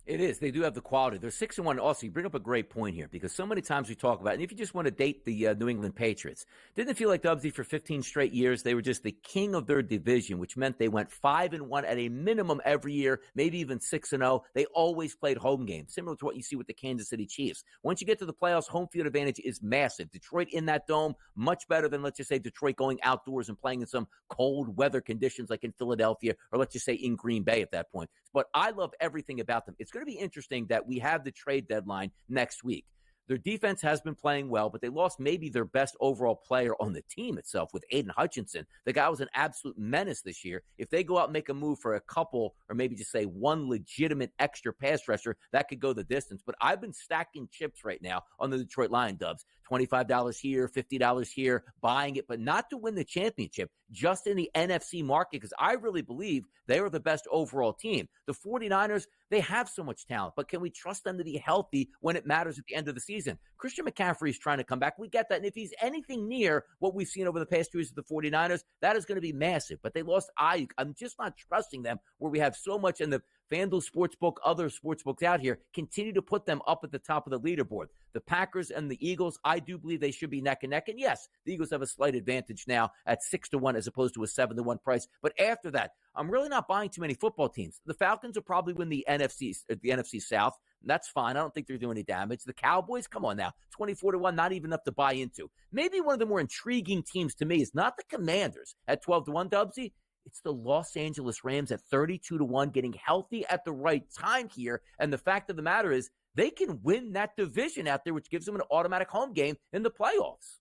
It is. They do have the quality. They're 6-1. Also, you bring up a great point here because so many times we talk about it. And if you just want to date the New England Patriots, didn't it feel like Dubsy for 15 straight years they were just the king of their division, which meant they went 5-1 at a minimum every year, maybe even 6-0. They always played home games, similar to what you see with the Kansas City Chiefs. Once you get to the playoffs, home field advantage is massive. Detroit in that dome, much better than, let's just say, Detroit going outdoors and playing in some cold weather conditions like in Philadelphia or let's just say in Green Bay at that point. But I love everything about them. It's going to be interesting that we have the trade deadline next week. Their defense has been playing well, but they lost maybe their best overall player on the team itself with Aiden Hutchinson. The guy was an absolute menace this year. If they go out and make a move for a couple or maybe just say one legitimate extra pass rusher, that could go the distance. But I've been stacking chips right now on the Detroit Lion Dubs. $25 here, $50 here, buying it, but not to win the championship, just in the NFC market, because I really believe they are the best overall team. The 49ers, they have so much talent, but can we trust them to be healthy when it matters at the end of the season? Christian McCaffrey is trying to come back. We get that. And if he's anything near what we've seen over the past 2 years of the 49ers, that is going to be massive. But they lost Ayuk. I'm just not trusting them where we have so much in the FanDuel Sportsbook, other sportsbooks out here, continue to put them up at the top of the leaderboard. The Packers and the Eagles, I do believe they should be neck and neck. And yes, the Eagles have a slight advantage now at 6-1 as opposed to a 7-1 price. But after that, I'm really not buying too many football teams. The Falcons will probably win the NFC South. That's fine. I don't think they're doing any damage. The Cowboys, come on now, 24-1, not even enough to buy into. Maybe one of the more intriguing teams to me is not the Commanders at 12-1, Dubsy. It's the Los Angeles Rams at 32-1, getting healthy at the right time here. And the fact of the matter is they can win that division out there, which gives them an automatic home game in the playoffs.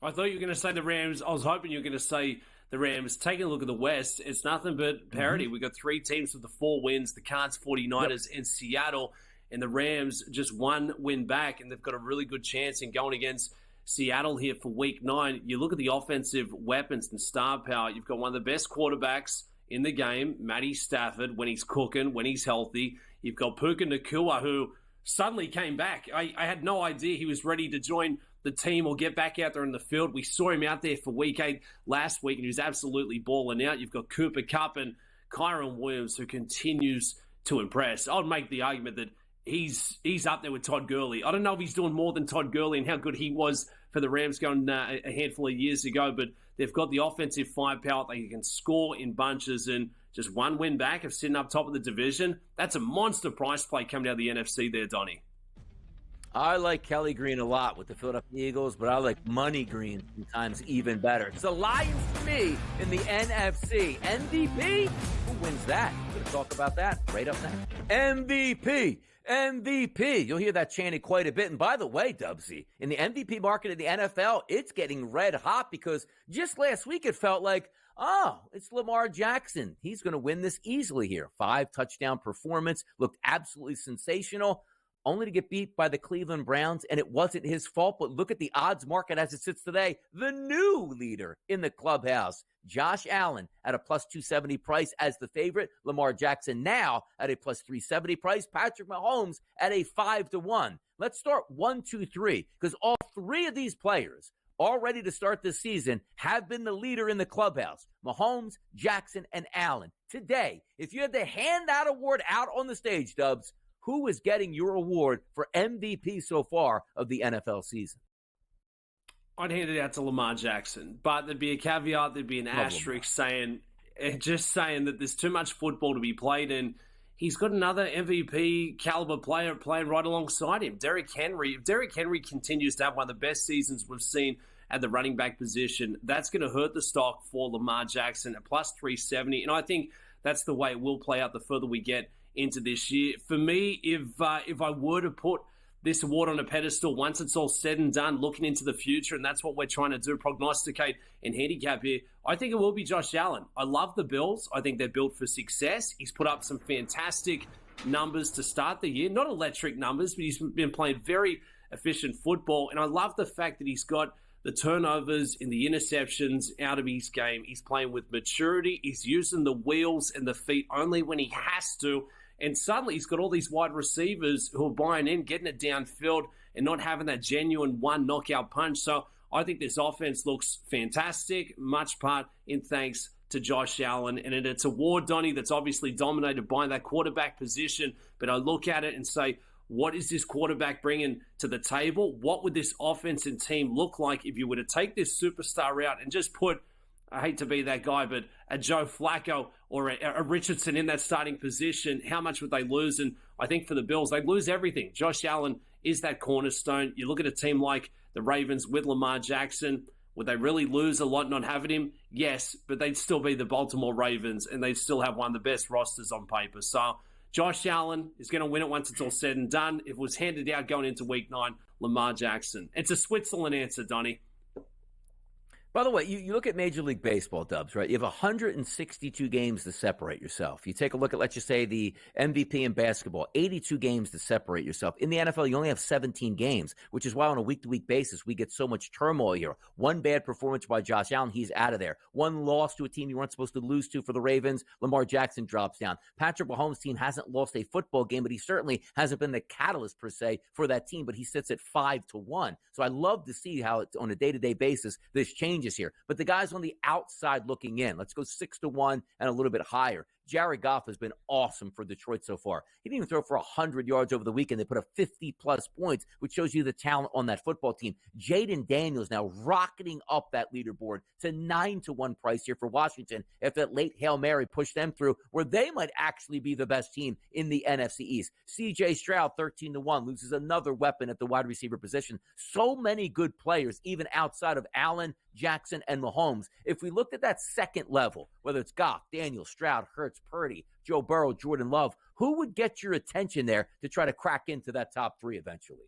I thought you were going to say the Rams. I was hoping you were going to say the Rams. Taking a look at the West, it's nothing but parity. We've got 3 teams with the 4 wins, the Cards, 49ers, and Seattle. And the Rams just 1 win back, and they've got a really good chance in going against Seattle here for week 9. You look at the offensive weapons and star power. You've got one of the best quarterbacks in the game, Matty Stafford, when he's cooking, when he's healthy. You've got Puka Nacua, who suddenly came back. I had no idea he was ready to join the team or get back out there in the field. We saw him out there for week 8 last week, and he was absolutely balling out. You've got Cooper Kupp and Kyron Williams, who continues to impress. I would make the argument that he's up there with Todd Gurley. I don't know if he's doing more than Todd Gurley and how good he was for the Rams going a handful of years ago, but they've got the offensive firepower. They can score in bunches, and just 1 win back of sitting up top of the division. That's a monster price play coming out of the NFC there, Donnie. I like Kelly Green a lot with the Philadelphia Eagles, but I like Money Green sometimes even better. It's the Lions for me in the NFC. MVP? Who wins that? We're going to talk about that right up next. MVP. MVP. You'll hear that chanted quite a bit. And by the way, Dubsy, in the MVP market in the NFL, it's getting red hot because just last week it felt like, oh, it's Lamar Jackson. He's going to win this easily here. 5 touchdown performance. Looked absolutely sensational. only to get beat by the Cleveland Browns, and it wasn't his fault. But look at the odds market as it sits today. The new leader in the clubhouse, Josh Allen, at a plus 270 price as the favorite. Lamar Jackson now at a plus 370 price. Patrick Mahomes at a 5-1. Let's start 1, 2, 3, because all three of these players all ready to start this season have been the leader in the clubhouse. Mahomes, Jackson, and Allen. Today, if you had to hand that award out on the stage, Dubs, who is getting your award for MVP so far of the NFL season? I'd hand it out to Lamar Jackson, but there'd be a caveat, there'd be an asterisk saying that there's too much football to be played, and he's got another MVP caliber player playing right alongside him, Derrick Henry. If Derrick Henry continues to have one of the best seasons we've seen at the running back position, that's going to hurt the stock for Lamar Jackson at plus 370, and I think that's the way it will play out the further we get into this year. For me, if I were to put this award on a pedestal once it's all said and done, looking into the future, and that's what we're trying to do, prognosticate and handicap here, I think it will be Josh Allen. I love the Bills. I think they're built for success. He's put up some fantastic numbers to start the year. Not electric numbers, but he's been playing very efficient football, and I love the fact that he's got the turnovers and the interceptions out of his game. He's playing with maturity. He's using the wheels and the feet only when he has to. And suddenly he's got all these wide receivers who are buying in, getting it downfield, and not having that genuine one knockout punch. So I think this offense looks fantastic, much part in thanks to Josh Allen. And it's a award, Donnie, that's obviously dominated by that quarterback position. But I look at it and say, what is this quarterback bringing to the table? What would this offense and team look like if you were to take this superstar out and just put, I hate to be that guy, but a Joe Flacco or a Richardson in that starting position, how much would they lose? And I think for the Bills, they'd lose everything. Josh Allen is that cornerstone. You look at a team like the Ravens with Lamar Jackson, would they really lose a lot not having him? Yes, but they'd still be the Baltimore Ravens, and they'd still have one of the best rosters on paper. So Josh Allen is going to win it once it's all said and done. If it was handed out going into Week 9, Lamar Jackson. It's a Switzerland answer, Donnie. By the way, you look at Major League Baseball, Dubs, right? You have 162 games to separate yourself. You take a look at, let's just say, the MVP in basketball, 82 games to separate yourself. In the NFL, you only have 17 games, which is why on a week-to-week basis, we get so much turmoil here. One bad performance by Josh Allen, he's out of there. One loss to a team you weren't supposed to lose to for the Ravens, Lamar Jackson drops down. Patrick Mahomes' team hasn't lost a football game, but he certainly hasn't been the catalyst, per se, for that team, but he sits at 5-1. So I love to see how, it's on a day-to-day basis, this changes here. But the guys on the outside looking in, let's go 6-1 and a little bit higher. Jared Goff has been awesome for Detroit so far. He didn't even throw for 100 yards over the weekend. They put up 50-plus points, which shows you the talent on that football team. Jayden Daniels now rocketing up that leaderboard to 9-1 price here for Washington if that late Hail Mary pushed them through, where they might actually be the best team in the NFC East. C.J. Stroud, 13-1, loses another weapon at the wide receiver position. So many good players, even outside of Allen, Jackson, and Mahomes. If we looked at that second level, whether it's Goff, Daniels, Stroud, Hurts, Purdy, Joe Burrow, Jordan Love, who would get your attention there to try to crack into that top three eventually?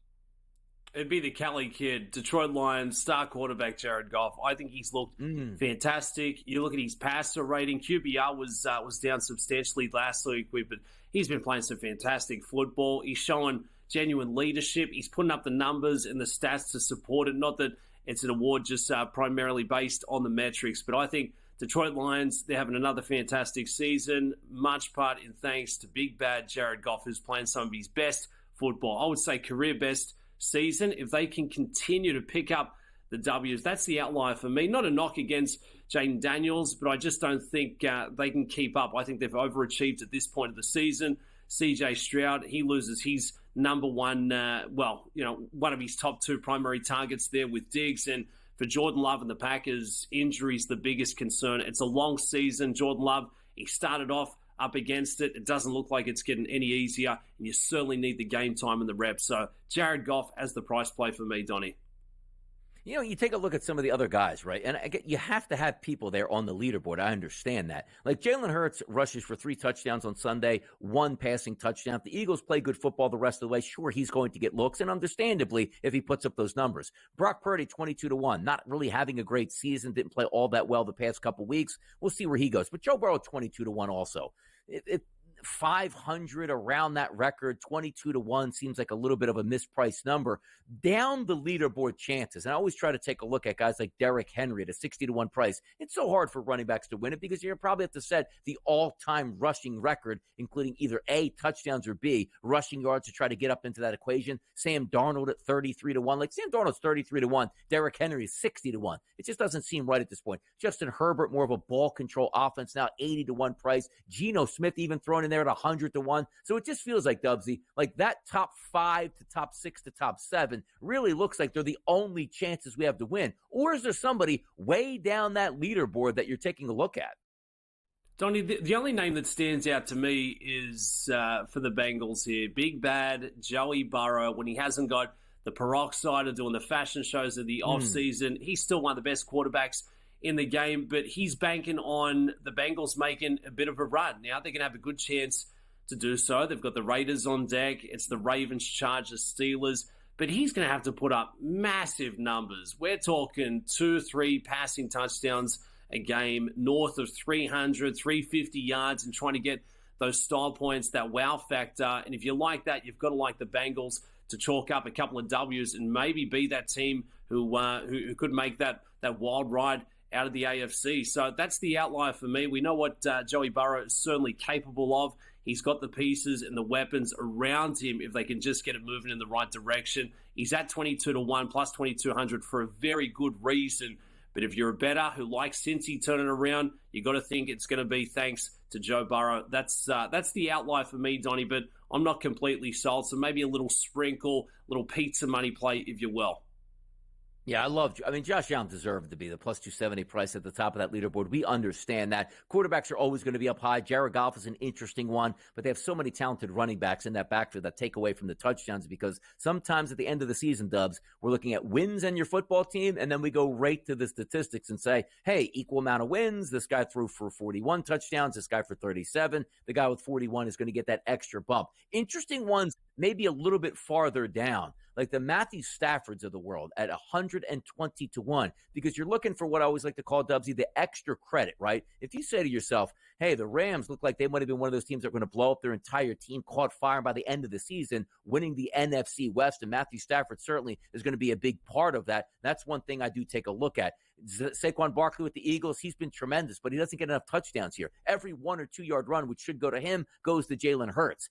It'd be the Cali kid, Detroit Lions, star quarterback Jared Goff. I think he's looked fantastic. You look at his passer rating. QBR was down substantially last week, but he's been playing some fantastic football. He's showing genuine leadership. He's putting up the numbers and the stats to support it. Not that it's an award just primarily based on the metrics, but I think Detroit Lions, they're having another fantastic season, much part in thanks to Big Bad Jared Goff, who's playing some of his best football. I would say career best season. If they can continue to pick up the W's, that's the outlier for me. Not a knock against Jayden Daniels, but I just don't think they can keep up. I think they've overachieved at this point of the season. C.J. Stroud, he loses his number one, one of his top two primary targets there with Diggs. And for Jordan Love and the Packers, injury's the biggest concern. It's a long season. Jordan Love, he started off up against it. It doesn't look like it's getting any easier, and you certainly need the game time and the reps. So Jared Goff as the price play for me, Donnie. You know, you take a look at some of the other guys, right? And you have to have people there on the leaderboard. I understand that. Like Jalen Hurts rushes for 3 touchdowns on Sunday, 1 passing touchdown. If the Eagles play good football the rest of the way, sure, he's going to get looks, and understandably, if he puts up those numbers. Brock Purdy, 22-1, not really having a great season, didn't play all that well the past couple weeks. We'll see where he goes. But Joe Burrow, 22-1 also. 500 around that record. 22-1 seems like a little bit of a mispriced number. Down the leaderboard chances, and I always try to take a look at guys like Derrick Henry at a 60-1 price. It's so hard for running backs to win it because you probably have to set the all-time rushing record, including either A, touchdowns, or B, rushing yards to try to get up into that equation. Sam Darnold at 33-1. Like, Sam Darnold's 33-1. Derrick Henry is 60-1. It just doesn't seem right at this point. Justin Herbert, more of a ball control offense now, 80-1 price. Geno Smith even thrown in there at 100-1. So it just feels like, Dubsy, like that top 5 to top 6 to top 7 really looks like they're the only chances we have to win. Or is there somebody way down that leaderboard that you're taking a look at? Donnie, the only name that stands out to me is for the Bengals here. Big bad Joey Burrow. When he hasn't got the peroxide of doing the fashion shows of the offseason, he's still one of the best quarterbacks in the game, but he's banking on the Bengals making a bit of a run. Now they're going to have a good chance to do so. They've got the Raiders on deck. It's the Ravens, Chargers, Steelers. But he's going to have to put up massive numbers. We're talking 2-3 passing touchdowns a game, north of 300, 350 yards, and trying to get those style points, that wow factor. And if you like that, you've got to like the Bengals to chalk up a couple of W's and maybe be that team who could make that wild ride out of the AFC. So that's the outlier for me. We know what Joey Burrow is certainly capable of. He's got the pieces and the weapons around him if they can just get it moving in the right direction. He's at 22-1, plus 2,200 for a very good reason. But if you're a bettor who likes Cincy turning around, you got to think it's going to be thanks to Joe Burrow. That's the outlier for me, Donnie, but I'm not completely sold. So maybe a little sprinkle, little pizza money play, if you will. Yeah, Josh Allen deserved to be the plus 270 price at the top of that leaderboard. We understand that. Quarterbacks are always going to be up high. Jared Goff is an interesting one, but they have so many talented running backs in that backfield that take away from the touchdowns because sometimes at the end of the season, Dubs, we're looking at wins on your football team, and then we go right to the statistics and say, hey, equal amount of wins. This guy threw for 41 touchdowns. This guy for 37. The guy with 41 is going to get that extra bump. Interesting ones maybe a little bit farther down, like the Matthew Staffords of the world at 120-1, because you're looking for what I always like to call, Dubsy, the extra credit, right? If you say to yourself, hey, the Rams look like they might have been one of those teams that are going to blow up their entire team, caught fire by the end of the season, winning the NFC West, and Matthew Stafford certainly is going to be a big part of that. That's one thing I do take a look at. Saquon Barkley with the Eagles, he's been tremendous, but he doesn't get enough touchdowns here. Every 1 or 2 yard run, which should go to him, goes to Jalen Hurts.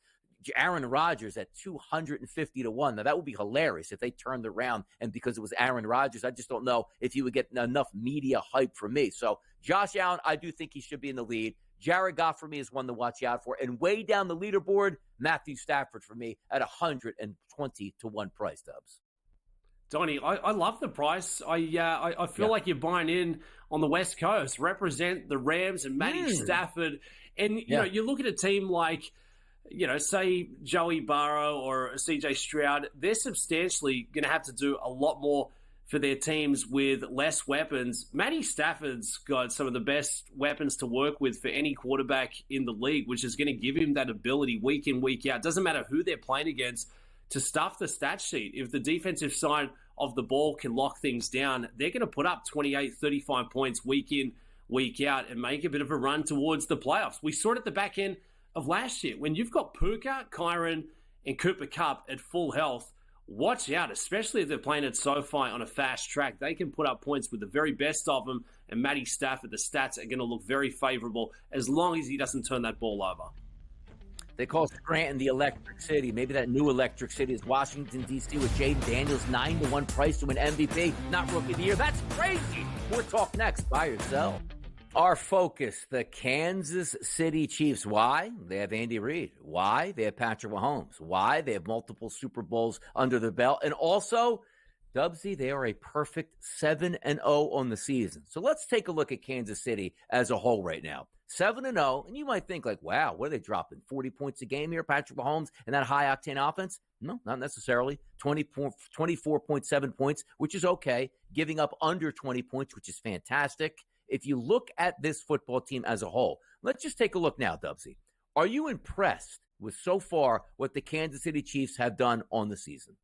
Aaron Rodgers at 250-1. Now, that would be hilarious if they turned around, and because it was Aaron Rodgers, I just don't know if he would get enough media hype from me. So, Josh Allen, I do think he should be in the lead. Jared Goff for me is one to watch out for. And way down the leaderboard, Matthew Stafford for me at 120-1 price, Dubs. Donnie, I love the price. I feel like you're buying in on the West Coast. Represent the Rams and Matty Stafford. And, you know, you look at a team like, say Joey Burrow or CJ Stroud, they're substantially going to have to do a lot more for their teams with less weapons. Matty Stafford's got some of the best weapons to work with for any quarterback in the league, which is going to give him that ability week in, week out. Doesn't matter who they're playing against, to stuff the stat sheet. If the defensive side of the ball can lock things down, they're going to put up 28, 35 points week in, week out and make a bit of a run towards the playoffs. We saw it at the back end of last year. When you've got Puka, Kyron, and Cooper Kupp at full health, watch out, especially if they're playing at SoFi on a fast track. They can put up points with the very best of them, and Matty Stafford, the stats are going to look very favorable as long as he doesn't turn that ball over. They call Scranton the Electric City. Maybe that new Electric City is Washington, D.C. with Jayden Daniels, 9-1 price to win MVP. Not Rookie of the Year. That's crazy. More talk next. Buy or sell. Our focus, the Kansas City Chiefs. Why? They have Andy Reid. Why? They have Patrick Mahomes. Why? They have multiple Super Bowls under their belt. And also, Dubsy, they are a perfect 7-0 on the season. So let's take a look at Kansas City as a whole right now. 7-0, and you might think like, wow, what are they dropping? 40 points a game here, Patrick Mahomes, and that high-octane offense? No, not necessarily. 24.7 points, which is okay. Giving up under 20 points, which is fantastic. If you look at this football team as a whole, let's just take a look now, Dubsy. Are you impressed with so far what the Kansas City Chiefs have done on the season?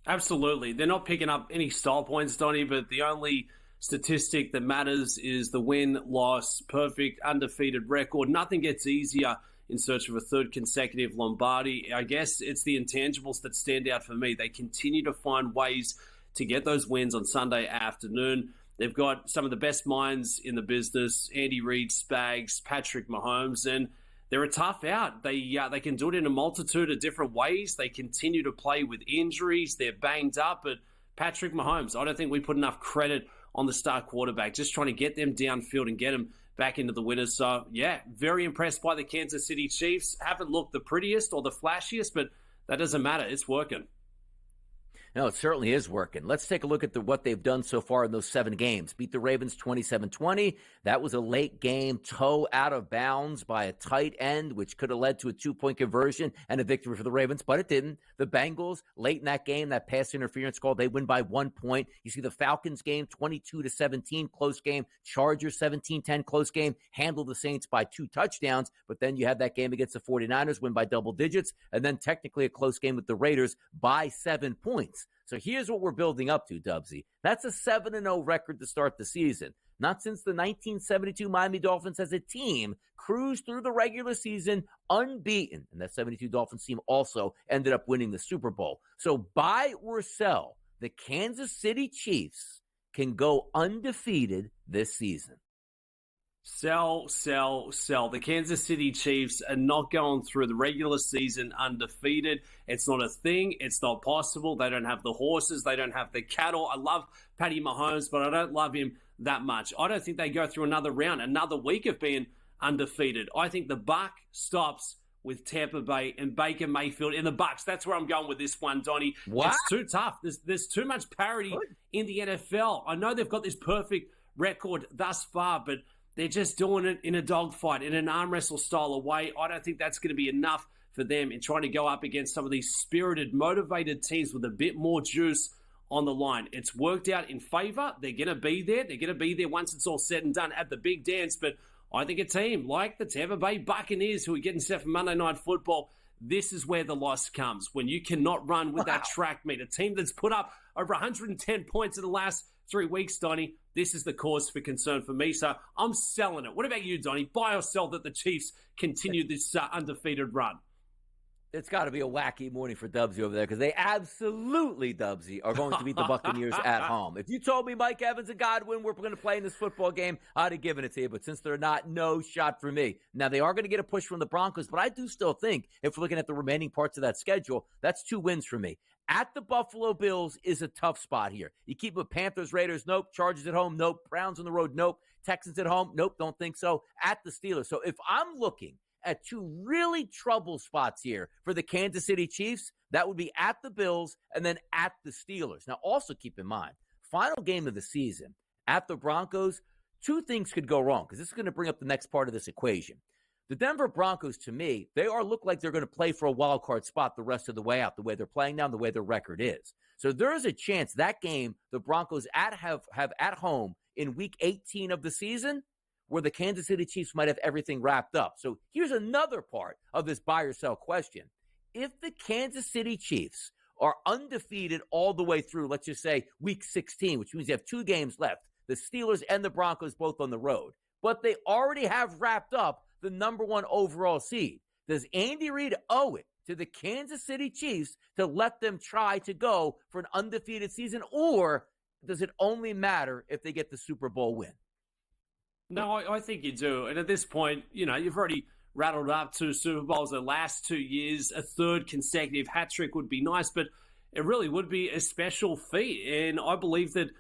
Absolutely. They're not picking up any style points, Donnie, but the only statistic that matters is the win-loss, perfect, undefeated record. Nothing gets easier in search of a third consecutive Lombardi. I guess it's the intangibles that stand out for me. They continue to find ways to get those wins on Sunday afternoon. They've got some of the best minds in the business, Andy Reid, Spags, Patrick Mahomes, and they're a tough out. They can do it in a multitude of different ways. They continue to play with injuries. They're banged up, but Patrick Mahomes, I don't think we put enough credit on the star quarterback, just trying to get them downfield and get them back into the winners. So, yeah, very impressed by the Kansas City Chiefs. Haven't looked the prettiest or the flashiest, but that doesn't matter. It's working. No, it certainly is working. Let's take a look at what they've done so far in those 7 games. Beat the Ravens 27-20. That was a late game toe out of bounds by a tight end, which could have led to a 2-point conversion and a victory for the Ravens, but it didn't. The Bengals, late in that game, that pass interference call, they win by 1 point. You see the Falcons game, 22-17, close game. Chargers, 17-10, close game. Handled the Saints by 2 touchdowns, but then you had that game against the 49ers, win by double digits, and then technically a close game with the Raiders by 7 points. So here's what we're building up to, Dubsy. That's a 7-0 record to start the season. Not since the 1972 Miami Dolphins as a team cruised through the regular season unbeaten. And that 72 Dolphins team also ended up winning the Super Bowl. So buy or sell, the Kansas City Chiefs can go undefeated this season. Sell. The Kansas City Chiefs are not going through the regular season undefeated. It's not a thing. It's not possible. They don't have the horses. They don't have the cattle. I love Patty Mahomes, but I don't love him that much. I don't think they go through another round, another week of being undefeated. I think the buck stops with Tampa Bay and Baker Mayfield in the Bucs. That's where I'm going with this one, Donnie. What? It's too tough. There's too much parity in the NFL. I know they've got this perfect record thus far, but they're just doing it in a dogfight, in an arm wrestle style of way. I don't think that's going to be enough for them in trying to go up against some of these spirited, motivated teams with a bit more juice on the line. It's worked out in favor. They're going to be there. They're going to be there once it's all said and done at the big dance. But I think a team like the Tampa Bay Buccaneers, who are getting set for Monday Night Football, this is where the loss comes, when you cannot run with that track meet. A team that's put up over 110 points in the last 3 weeks, Donnie. This is the cause for concern for me, so I'm selling it. What about you, Donnie? Buy or sell that the Chiefs continue this undefeated run? It's got to be a wacky morning for Dubsy over there, because they absolutely, Dubsy, are going to beat the Buccaneers at home. If you told me Mike Evans and Godwin were going to play in this football game, I'd have given it to you. But since they're not, no shot for me. Now, they are going to get a push from the Broncos, but I do still think, if we're looking at the remaining parts of that schedule, that's 2 wins for me. At the Buffalo Bills is a tough spot here. You keep with Panthers, Raiders, nope. Chargers at home, nope. Browns on the road, nope. Texans at home, nope, don't think so. At the Steelers. So if I'm looking at 2 really trouble spots here for the Kansas City Chiefs, that would be at the Bills and then at the Steelers. Now, also keep in mind, final game of the season, at the Broncos, 2 things could go wrong, because this is going to bring up the next part of this equation. The Denver Broncos, to me, look like they're going to play for a wild card spot the rest of the way out, the way they're playing now, the way their record is. So there is a chance that game the Broncos have at home in Week 18 of the season, where the Kansas City Chiefs might have everything wrapped up. So here's another part of this buy or sell question. If the Kansas City Chiefs are undefeated all the way through, let's just say Week 16, which means they have 2 games left, the Steelers and the Broncos both on the road, but they already have wrapped up the number 1 overall seed, does Andy Reid owe it to the Kansas City Chiefs to let them try to go for an undefeated season, or does it only matter if they get the Super Bowl win? No, I think you do. And at this point, you've already rattled up 2 Super Bowls the last 2 years. A 3rd consecutive hat trick would be nice, but it really would be a special feat. And I believe that,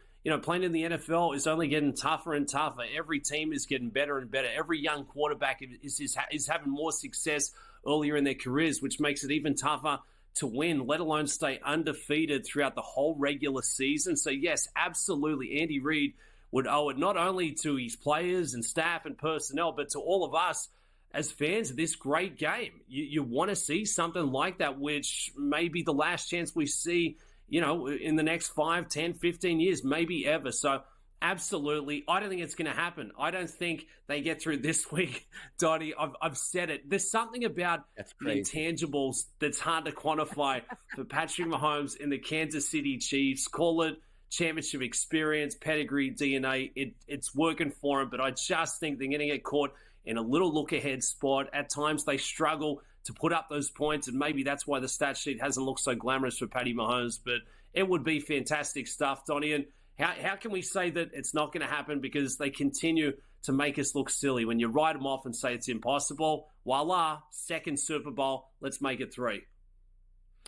playing in the NFL is only getting tougher and tougher. Every team is getting better and better. Every young quarterback is having more success earlier in their careers, which makes it even tougher to win, let alone stay undefeated throughout the whole regular season. So, yes, absolutely, Andy Reid would owe it not only to his players and staff and personnel, but to all of us as fans of this great game. You want to see something like that, which may be the last chance we see, in the next 5, 10, 15 years, maybe ever. So absolutely, I don't think it's going to happen. I don't think they get through this week, Donnie. I've said it. There's something about the intangibles that's hard to quantify for Patrick Mahomes and the Kansas City Chiefs. Call it championship experience, pedigree, DNA. It's working for him, but I just think they're going to get caught in a little look-ahead spot. At times, they struggle to put up those points, and maybe that's why the stat sheet hasn't looked so glamorous for Patty Mahomes. But it would be fantastic stuff, Donnie. And how can we say that it's not going to happen? Because they continue to make us look silly. When you write them off and say it's impossible, voila, second Super Bowl, let's make it 3.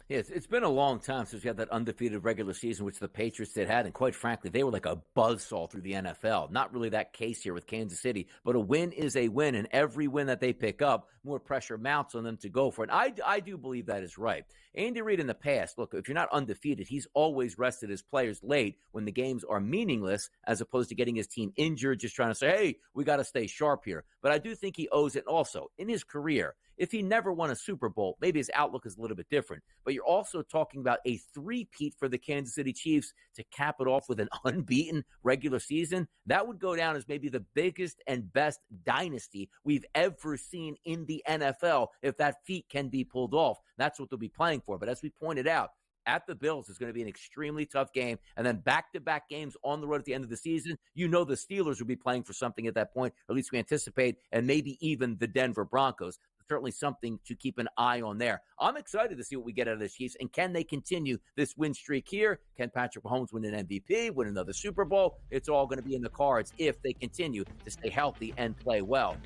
Yes, it's been a long time since we had that undefeated regular season, which the Patriots had, and quite frankly, they were like a buzzsaw through the NFL. Not really that case here with Kansas City, but a win is a win, and every win that they pick up, more pressure mounts on them to go for it. I do believe that is right. Andy Reid in the past, look, if you're not undefeated, he's always rested his players late when the games are meaningless, as opposed to getting his team injured, just trying to say, hey, we got to stay sharp here. But I do think he owes it also in his career. If he never won a Super Bowl, maybe his outlook is a little bit different. But you're also talking about a three-peat for the Kansas City Chiefs to cap it off with an unbeaten regular season. That would go down as maybe the biggest and best dynasty we've ever seen in the NFL if that feat can be pulled off. That's what they'll be playing for. But as we pointed out, at the Bills is going to be an extremely tough game. And then back-to-back games on the road at the end of the season. You know the Steelers will be playing for something at that point, or at least we anticipate, and maybe even the Denver Broncos. Certainly something to keep an eye on there. I'm excited to see what we get out of the Chiefs, and can they continue this win streak here? Can Patrick Mahomes win an MVP, win another Super Bowl? It's all going to be in the cards if they continue to stay healthy and play well.